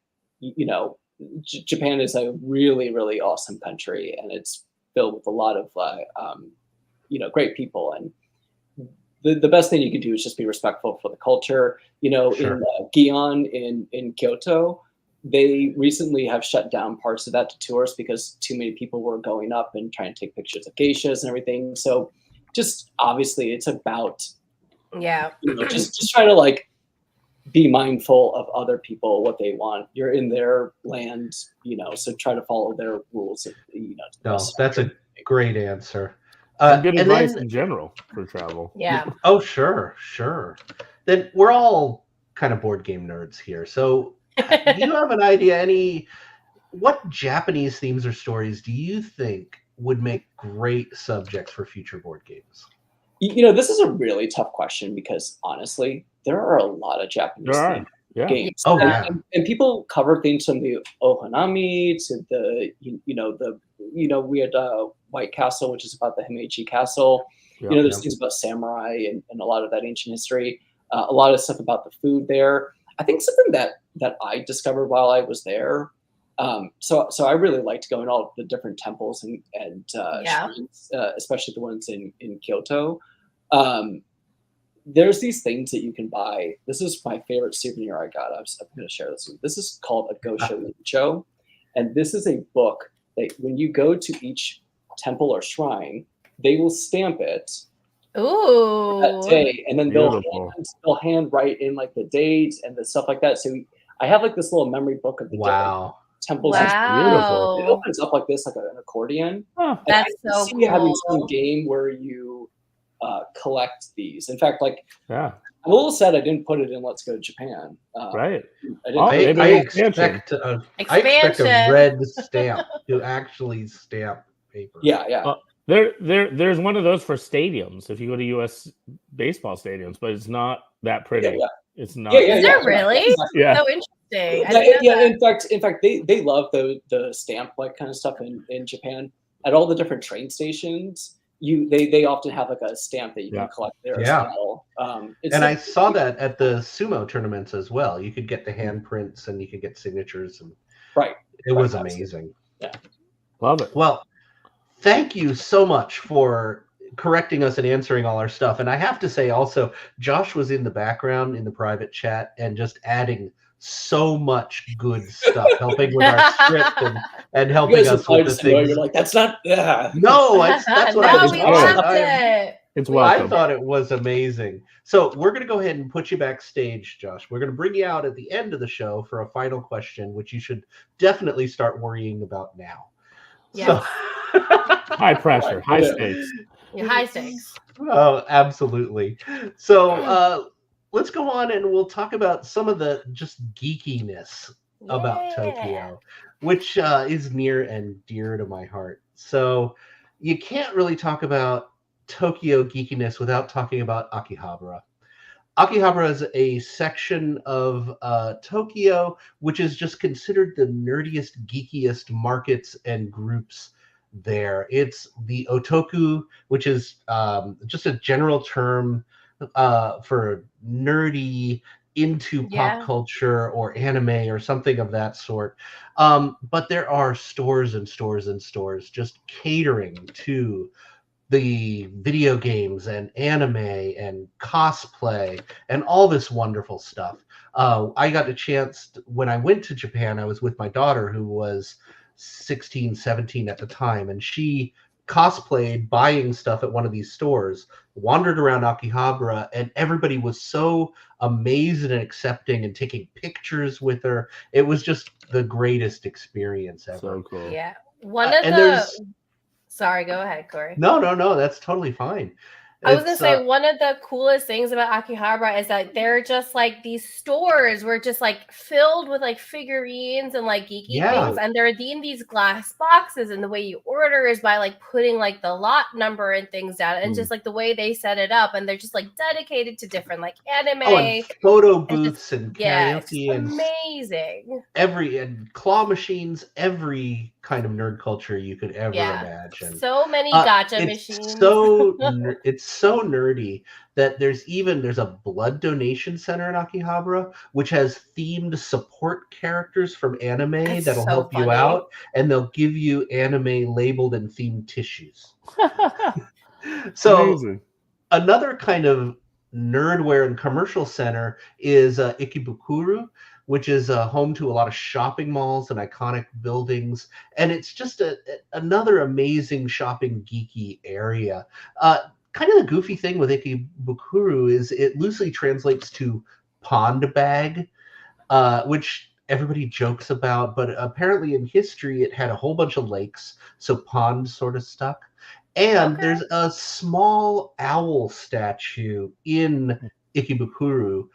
Japan is a really, really awesome country, and it's filled with a lot of great people. And the best thing you can do is just be respectful for the culture. Sure. In Gion in Kyoto, they recently have shut down parts of that to tourists because too many people were going up and trying to take pictures of geishas and everything. So just obviously it's about just try to be mindful of other people, what they want. You're in their land, so try to follow their rules. No, that's a great answer. Good advice in general for travel. Yeah. Oh, sure. Then we're all kind of board game nerds here. So do you have an idea, what Japanese themes or stories do you think would make great subjects for future board games? This is a really tough question because honestly, there are a lot of Japanese games. Oh, yeah. And people cover things from the Ohanami to the, we had White Castle, which is about the Himeji Castle. There's things about samurai and a lot of that ancient history. A lot of stuff about the food there. I think something that I discovered while I was there. So I really liked going to all the different temples and shrines, especially the ones in Kyoto. There's these things that you can buy. This is my favorite souvenir I got. I'm going to share this with you. This is called a Gosho Nicho. And this is a book that when you go to each temple or shrine, they will stamp it that day. And then they'll handwrite in the dates and the stuff like that. So I have this little memory book of the different temples. Wow. It opens up like this, like an accordion. Huh. That's so cool. Having some game where you collect these. In fact, I'm a little sad I didn't put it in Let's Go to Japan. Right. I expect a red stamp to actually stamp paper. Yeah. There's one of those for stadiums if you go to U.S. baseball stadiums, but it's not that pretty. Yeah. It's not. Is there really? Yeah. So interesting. In fact, they love the stamp kind of stuff in Japan. At all the different train stations, they often have a stamp that you can collect there as well. And I saw that at the sumo tournaments as well. You could get the handprints and you could get signatures, and it was amazing. Yeah, love it. Well, thank you so much for correcting us and answering all our stuff. And I have to say also, Josh was in the background in the private chat and just adding so much good stuff, helping with our script and helping us with the things. You're like, that's not. No, that's what I was it. It's welcome. I thought it was amazing. So we're going to go ahead and put you backstage, Josh. We're going to bring you out at the end of the show for a final question, which you should definitely start worrying about now. Yes. So, high pressure, high stakes. Yeah, high stakes. Oh, absolutely. So let's go on and we'll talk about some of the just geekiness about Tokyo, which is near and dear to my heart. So you can't really talk about Tokyo geekiness without talking about Akihabara. Akihabara is a section of Tokyo which is just considered the nerdiest, geekiest markets and groups there. It's the otaku, which is just a general term for nerdy, into pop culture or anime or something of that sort. But there are stores and stores and stores just catering to the video games and anime and cosplay and all this wonderful stuff. I got a chance when I went to Japan. I was with my daughter who was 16, 17 at the time, and she cosplayed buying stuff at one of these stores, wandered around Akihabara, and everybody was so amazed and accepting and taking pictures with her. It was just the greatest experience ever. So cool. Yeah. One of the... Sorry, go ahead, Corey. No, that's totally fine. I was going to say, one of the coolest things about Akihabara is that they're just these stores were just filled with figurines and geeky things. And they're in these glass boxes. And the way you order is by putting the lot number and things down. And just the way they set it up. And they're just dedicated to different anime. And photo booths and karaoke. It's amazing. And claw machines, every kind of nerd culture you could ever imagine. So many gacha machines. It's so nerdy that there's a blood donation center in Akihabara, which has themed support characters from anime that'll help you out, and they'll give you anime labeled and themed tissues. So amazing. Another kind of nerdware and commercial center is Ikebukuro, which is home to a lot of shopping malls and iconic buildings, and it's just another amazing shopping geeky area. Kind of the goofy thing with Ikebukuro is it loosely translates to pond bag, which everybody jokes about, but apparently in history it had a whole bunch of lakes, so pond sort of stuck. And there's a small owl statue in Ikebukuro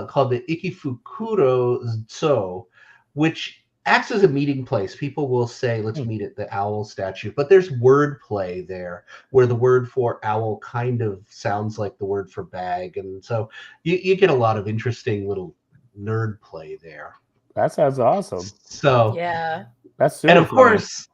called the Ikefukuro Zoo, which acts as a meeting place. People will say, let's meet at the owl statue. But there's wordplay there, where the word for owl kind of sounds like the word for bag. And so you get a lot of interesting little nerd play there. That sounds awesome. So yeah. That's super and of fun. course,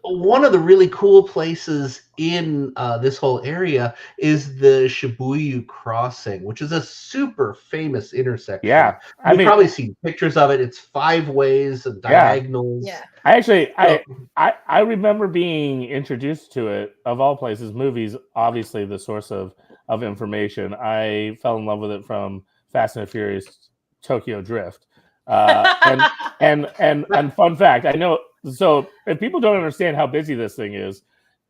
one of the really cool places in this whole area is the Shibuya Crossing, which is a super famous intersection. Yeah, You've probably seen pictures of it. It's 5 ways and diagonals. Yeah. I remember being introduced to it, of all places, movies, obviously the source of information. I fell in love with it from Fast and Furious Tokyo Drift. And fun fact, I know. So if people don't understand how busy this thing is,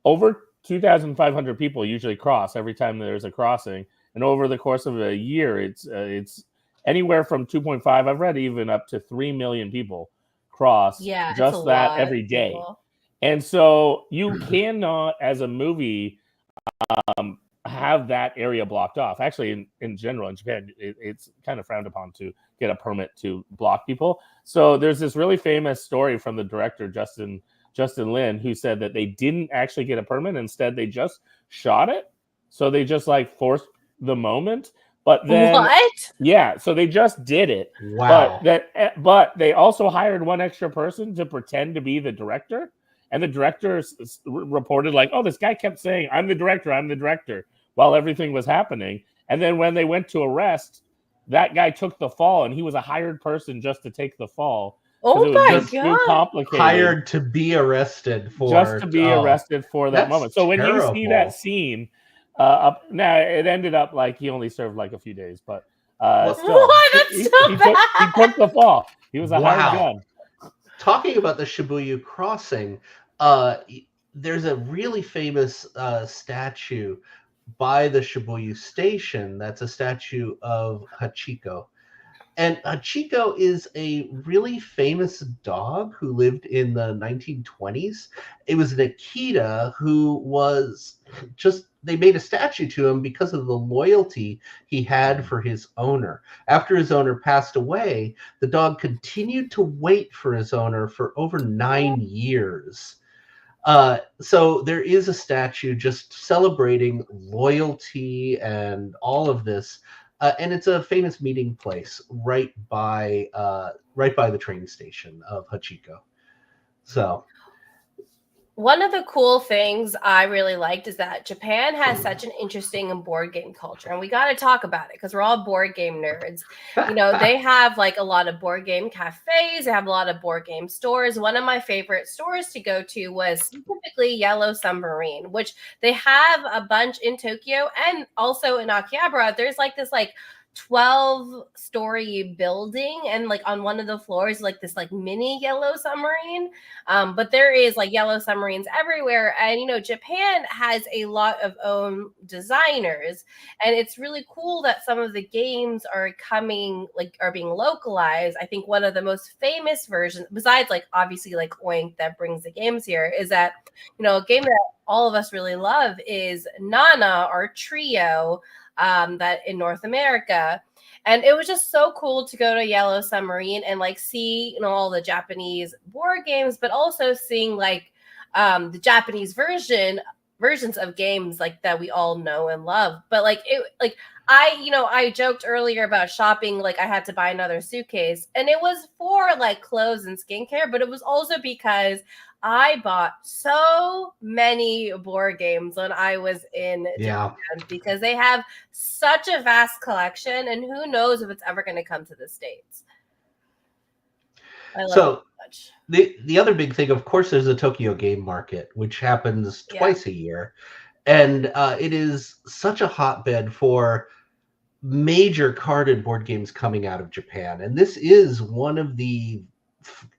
over 2,500 people usually cross every time there's a crossing, and over the course of a year, it's anywhere from 2.5. I've read even up to 3 million people cross. Just that every day. And so you cannot, as a movie, have that area blocked off. Actually, in general, in Japan, it's kind of frowned upon to get a permit to block people. So there's this really famous story from the director, Justin Lin, who said that they didn't actually get a permit. Instead, they just shot it. So they just forced the moment. But then, what? Yeah, so they just did it. Wow. But they also hired one extra person to pretend to be the director. And the director reported oh, this guy kept saying, I'm the director, while everything was happening. And then when they went to arrest, that guy took the fall, and he was a hired person just to take the fall. Oh my God. Too complicated. Hired to be arrested for that moment. So when you see that scene, now it ended up he only served a few days, but still, That's so bad. He took the fall. He was a hired gun. Talking about the Shibuya Crossing, there's a really famous statue by the Shibuya station. That's a statue of Hachiko. And Hachiko is a really famous dog who lived in the 1920s. It was an Akita who was they made a statue to him because of the loyalty he had for his owner. After his owner passed away, the dog continued to wait for his owner for over 9 years. So there is a statue just celebrating loyalty and all of this. And it's a famous meeting place right by the train station of Hachiko. So one of the cool things I really liked is that Japan has such an interesting board game culture, and we got to talk about it because we're all board game nerds. They have a lot of board game cafes. They have a lot of board game stores. One of my favorite stores to go to was typically Yellow Submarine, which they have a bunch in Tokyo and also in Akihabara. There's this 12-story building, and on one of the floors this mini Yellow Submarine, but there is Yellow Submarines everywhere. And Japan has a lot of own designers, and it's really cool that some of the games are coming are being localized. I think one of the most famous versions, besides obviously Oink that brings the games here, is that a game that all of us really love is Nana or Trio, that in North America. And it was just so cool to go to Yellow Submarine and see all the Japanese board games, but also seeing the Japanese versions of games that we all know and love. But I joked earlier about shopping, I had to buy another suitcase, and it was for clothes and skincare, but it was also because I bought so many board games when I was in Japan because they have such a vast collection, and who knows if it's ever going to come to the States. I love it so much. The other big thing, of course, there's the Tokyo Game Market, which happens twice a year. And it is such a hotbed for major card and board games coming out of Japan. And this is one of the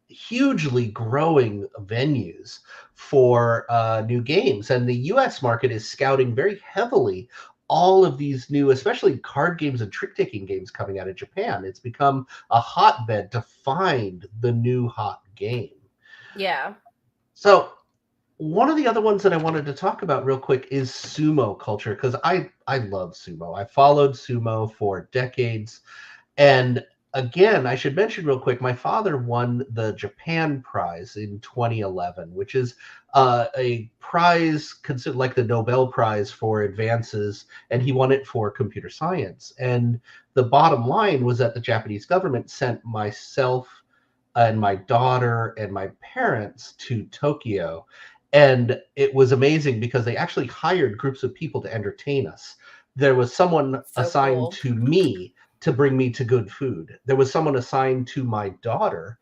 hugely growing venues for new games. And the US market is scouting very heavily all of these new, especially card games and trick-taking games coming out of Japan. It's become a hotbed to find the new hot game. Yeah. So one of the other ones that I wanted to talk about real quick is sumo culture, because I love sumo. I followed sumo for decades. And again, I should mention real quick, my father won the Japan Prize in 2011, which is a prize considered like the Nobel Prize for advances, and he won it for computer science. And the bottom line was that the Japanese government sent myself and my daughter and my parents to Tokyo. And it was amazing because they actually hired groups of people to entertain us. There was someone assigned to me to bring me to good food. There was someone assigned to my daughter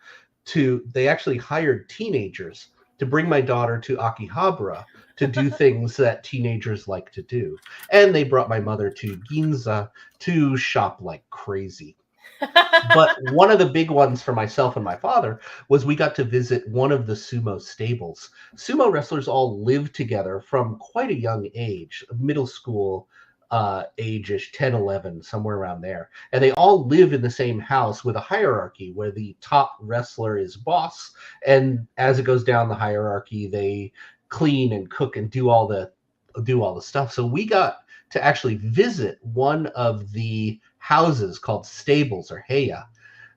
they actually hired teenagers to bring my daughter to Akihabara to do things that teenagers like to do. And they brought my mother to Ginza to shop like crazy. But one of the big ones for myself and my father was we got to visit one of the sumo stables. Sumo wrestlers all lived together from quite a young age, middle school age-ish, 10, 11, somewhere around there. And they all live in the same house with a hierarchy where the top wrestler is boss. And as it goes down the hierarchy, they clean and cook and do all the stuff. So we got to actually visit one of the houses called stables or heya.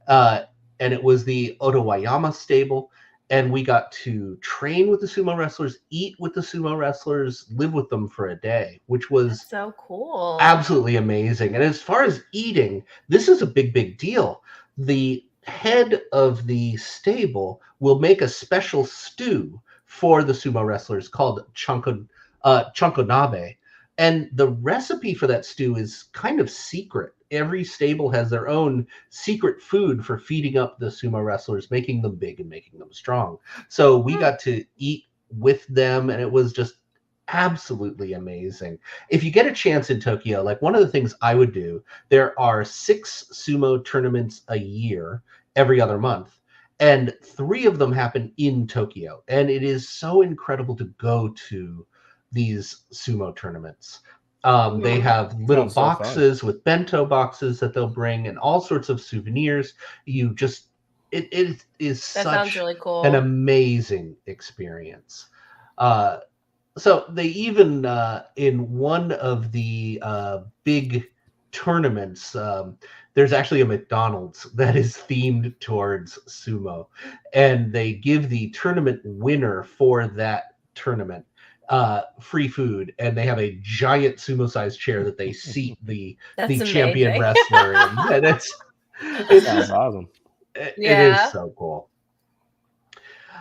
And it was the Otowayama stable. And we got to train with the sumo wrestlers, eat with the sumo wrestlers, live with them for a day, which was so cool. Absolutely amazing. And as far as eating, this is a big, big deal. The head of the stable will make a special stew for the sumo wrestlers called chankonabe. And the recipe for that stew is kind of secret. Every stable has their own secret food for feeding up the sumo wrestlers, making them big and making them strong. So we got to eat with them, and it was just absolutely amazing. If you get a chance in Tokyo, like one of the things I would do, there are 6 sumo tournaments a year, every other month. And 3 of them happen in Tokyo. And it is so incredible to go to these sumo tournaments. They have little boxes with bento boxes that they'll bring and all sorts of souvenirs. It is such really cool. An amazing experience. So they even, in one of the big tournaments, there's actually a McDonald's that is themed towards sumo. And they give the tournament winner for that tournament free food, and they have a giant sumo-sized chair that they seat the champion wrestler in. And it's just awesome. It is so cool.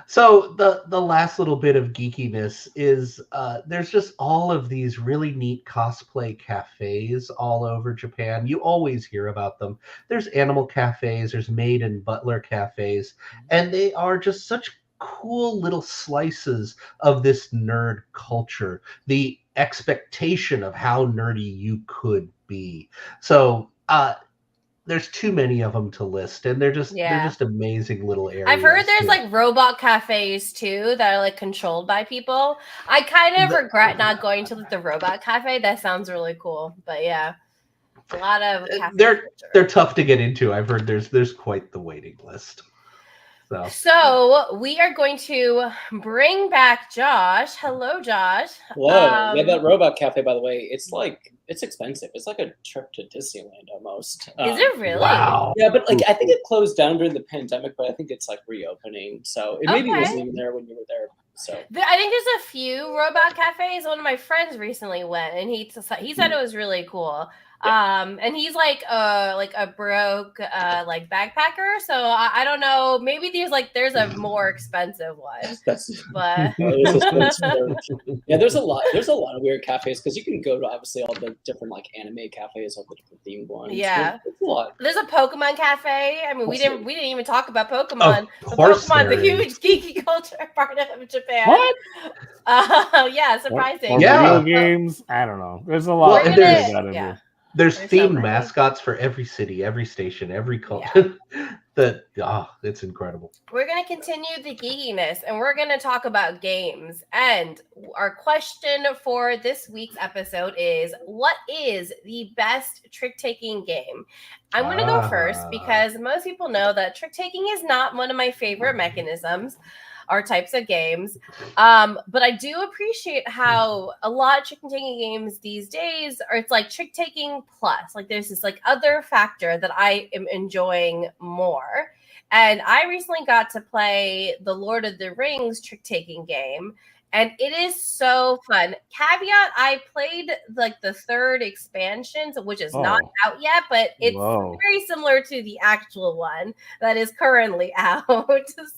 So the last little bit of geekiness is there's just all of these really neat cosplay cafes all over Japan. You always hear about them. There's animal cafes, there's maid and butler cafes, and they are just such cool little slices of this nerd culture, the expectation of how nerdy you could be. So there's too many of them to list, and they're just amazing little areas. I've heard there's like robot cafes too that are like controlled by people. I kind of regret not going to the robot cafe. That sounds really cool, but yeah, a lot of they're tough to get into. I've heard there's quite the waiting list. So we are going to bring back Josh. Hello, Josh. Whoa, yeah, that robot cafe, by the way, it's expensive. It's like a trip to Disneyland almost. Is it really? Wow. Yeah, but like I think it closed down during the pandemic, but I think it's like reopening. So it maybe wasn't even there when you were there. So I think there's a few robot cafes. One of my friends recently went, and he said it was really cool. And he's like a broke like backpacker. So I don't know. Maybe there's a more expensive one. But yeah, there's a lot of weird cafes because you can go to obviously all the different like anime cafes, all the different themed ones. Yeah, it's a lot. There's a Pokemon cafe. I mean, we didn't even talk about Pokemon. Of course, Pokemon's a huge geeky culture part of Japan. What? Yeah, surprising. Or Yeah. video games. I don't know. There's a lot. Well, There's there's so themed many. mascots for every city, every station, every culture. It's incredible. We're going to continue the geekiness and we're going to talk about games. And our question for this week's episode is, what is the best trick-taking game? I'm going to go first because most people know that trick-taking is not one of my favorite mechanisms or types of games. But I do appreciate how a lot of trick-taking games these days are, it's like trick-taking plus. Like there's this like other factor that I am enjoying more. And I recently got to play the Lord of the Rings trick-taking game. And it is so fun. Caveat, I played like the third expansion, which is not out yet, but it's very similar to the actual one that is currently out.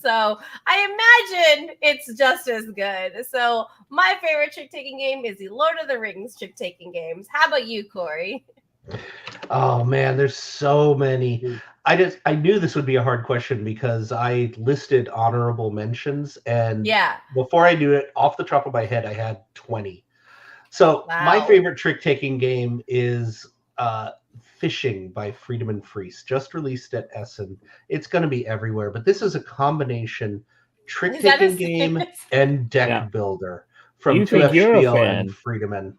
So I imagine it's just as good. So my favorite trick-taking game is the Lord of the Rings trick-taking games. How about you, Corey? Oh man, there's so many. I knew this would be a hard question because I listed honorable mentions, and before I knew it, off the top of my head, I had 20. So my favorite trick-taking game is Fishing by Freedom and Freeze, just released at Essen. It's going to be everywhere, but this is a combination trick-taking game and deck builder from 2F and Friedemann.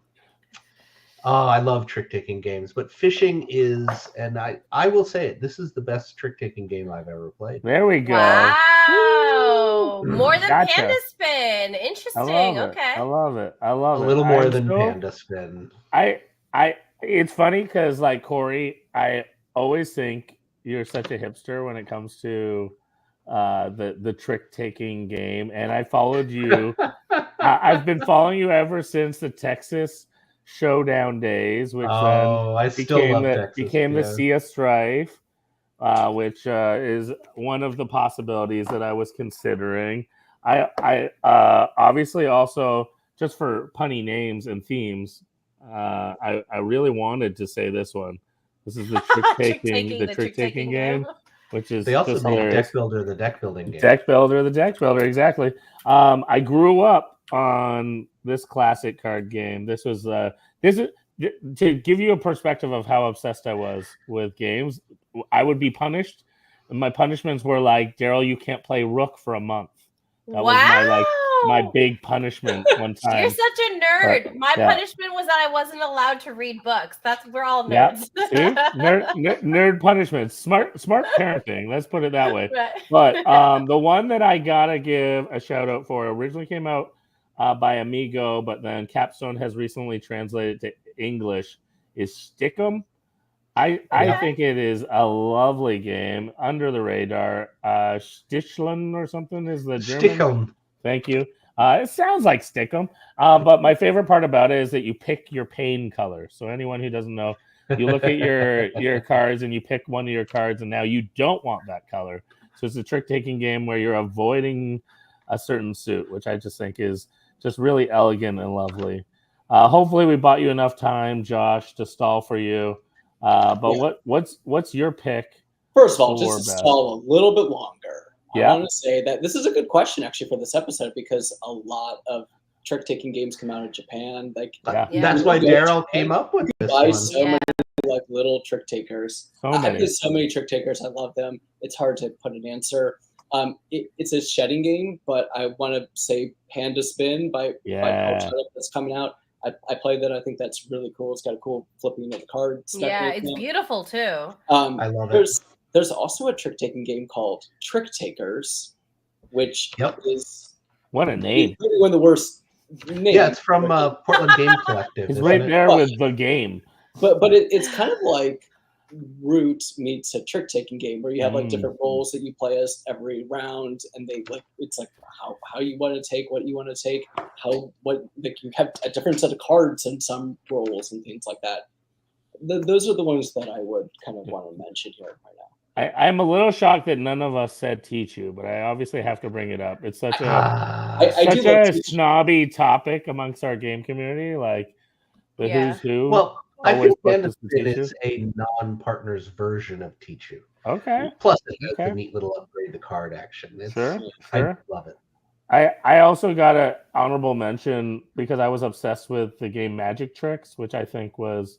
Oh, I love trick-taking games, but Fishing is, and I will say it, this is the best trick-taking game I've ever played. There we go. Wow. More than Panda Spin. Interesting. I love it. I love it. A little more than Panda Spin. It's funny because like Corey, I always think you're such a hipster when it comes to the trick-taking game. And I followed you. I've been following you ever since the Texas Showdown days, which became the Sea of Strife, which is one of the possibilities that I was considering. I obviously also, just for punny names and themes, I really wanted to say this one. This is the trick-taking game, which is they also made Deck Builder the deck building game. Deck Builder, exactly. I grew up on this classic card game. This is to give you a perspective of how obsessed I was with games. I would be punished, and my punishments were like, Daryl, you can't play Rook for a month. That was my big punishment one time. You're such a nerd. But, my punishment was that I wasn't allowed to read books. We're all nerds. Yeah. See? Nerd punishments. Smart parenting. Let's put it that way. Right. But the one that I gotta give a shout out for originally came out by Amigo, but then Capstone has recently translated to English, is Stickum. I think it is a lovely game, under the radar. Stichlin or something is the German. Stickum. Thank you. It sounds like Stickum, but my favorite part about it is that you pick your pain color. So anyone who doesn't know, you look at your cards and you pick one of your cards, and now you don't want that color. So it's a trick-taking game where you're avoiding a certain suit, which I just think is just really elegant and lovely. Hopefully we bought you enough time, Josh, to stall for you. But what's your pick? First of all, just to stall a little bit longer. Yeah. I want to say that this is a good question actually for this episode because a lot of trick-taking games come out of Japan. That's why Daryl came up with this one. So many like little trick takers. I've so many trick takers. I love them. It's hard to put an answer. It's a shedding game, but I want to say Panda Spin by that's coming out. I played that. I think that's really cool. It's got a cool flipping of the cards. Yeah, it's beautiful too. I love it. There's also a trick-taking game called Trick Takers, which is what a name. One of the worst names. Yeah, it's from Portland Game Collective. It's right there with the game. But it's kind of like Root meets a trick-taking game where you have like different roles that you play as every round, and it's like how you want to take what you want to take, you have a different set of cards and some roles and things like that. those are the ones that I would kind of want to mention here right now. I'm a little shocked that none of us said Tichu, but I obviously have to bring it up. It's such a snobby topic amongst our game community, like the who's who. Well, I always think puts it is a non-partners version of Tichu. Okay. Plus, it has a neat little upgrade the card action. Sure. I love it. I also got an honorable mention because I was obsessed with the game Magic Tricks, which I think was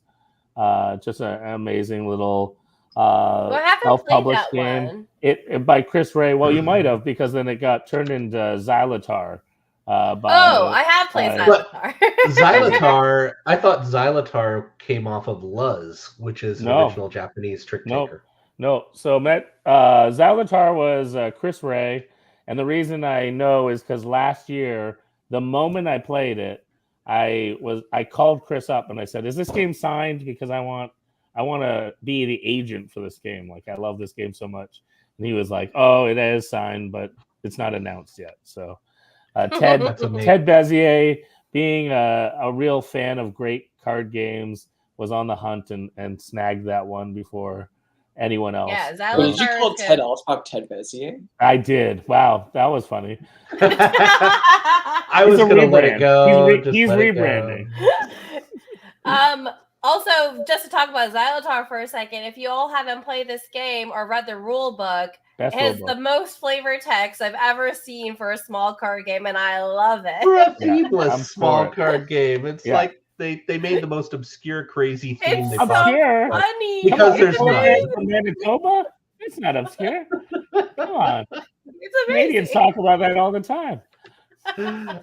just an amazing little self-published game. It by Chris Ray. Well, you might have, because then it got turned into Xylotar. I have played Xylotar. Xylotar, I thought Xylotar came off of Luz, which is an original Japanese trick taker. No. So Xylotar was Chris Ray, and the reason I know is because last year, the moment I played it, I called Chris up and I said, "Is this game signed? Because I want to be the agent for this game. Like, I love this game so much." And he was like, "Oh, it is signed, but it's not announced yet." So Ted Bezier, being a real fan of great card games, was on the hunt and snagged that one before anyone else. Yeah, Xylotar. Did you call Ted Alsbach Ted Bezier? I did. Wow, that was funny. I was going to let it go. He's rebranding. Also, just to talk about Xylotar for a second, if you all haven't played this game or read the rule book, it has the most flavor text I've ever seen for a small card game, and I love it. For a themeless small card game, it's like they made the most obscure, crazy theme. It's so funny. Because there's from Manitoba? It's not obscure. Come on. It's amazing. Canadians talk about that all the time.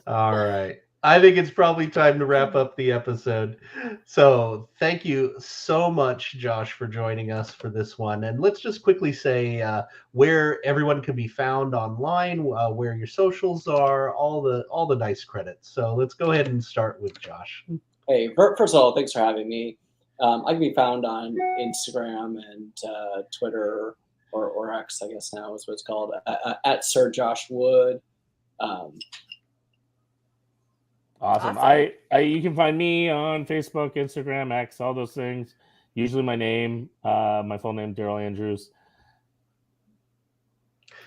All right. I think it's probably time to wrap up the episode. So thank you so much, Josh, for joining us for this one. And let's just quickly say where everyone can be found online, where your socials are, all the nice credits. So let's go ahead and start with Josh. Hey, first of all, thanks for having me. I can be found on Instagram and Twitter, or X, I guess now is what it's called, at Sir Josh Wood. Awesome. You can find me on Facebook, Instagram, X, all those things. Usually my name, my full name, Daryl Andrews.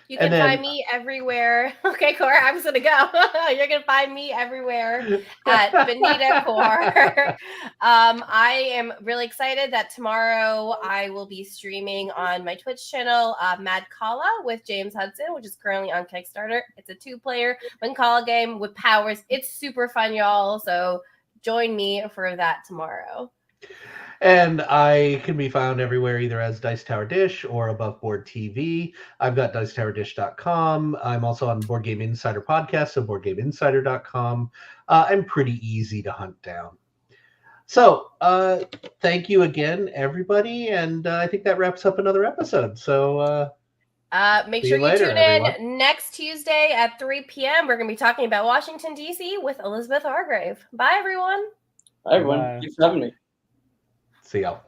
You can find me everywhere. Okay, Corey, I'm just going to go. You're going to find me everywhere at Beneeta Kaur. I am really excited that tomorrow I will be streaming on my Twitch channel, Mad Kala with James Hudson, which is currently on Kickstarter. It's a 2-player Mancala game with powers. It's super fun, y'all. So join me for that tomorrow. And I can be found everywhere, either as Dice Tower Dish or Above Board TV. I've got dicetowerdish.com. I'm also on Board Game Insider Podcast, so boardgameinsider.com. I'm pretty easy to hunt down. So thank you again, everybody. And I think that wraps up another episode. So make sure you tune in next Tuesday at 3 p.m. We're going to be talking about Washington, D.C. with Elizabeth Hargrave. Bye, everyone. Bye, everyone. Thanks for having me. See y'all.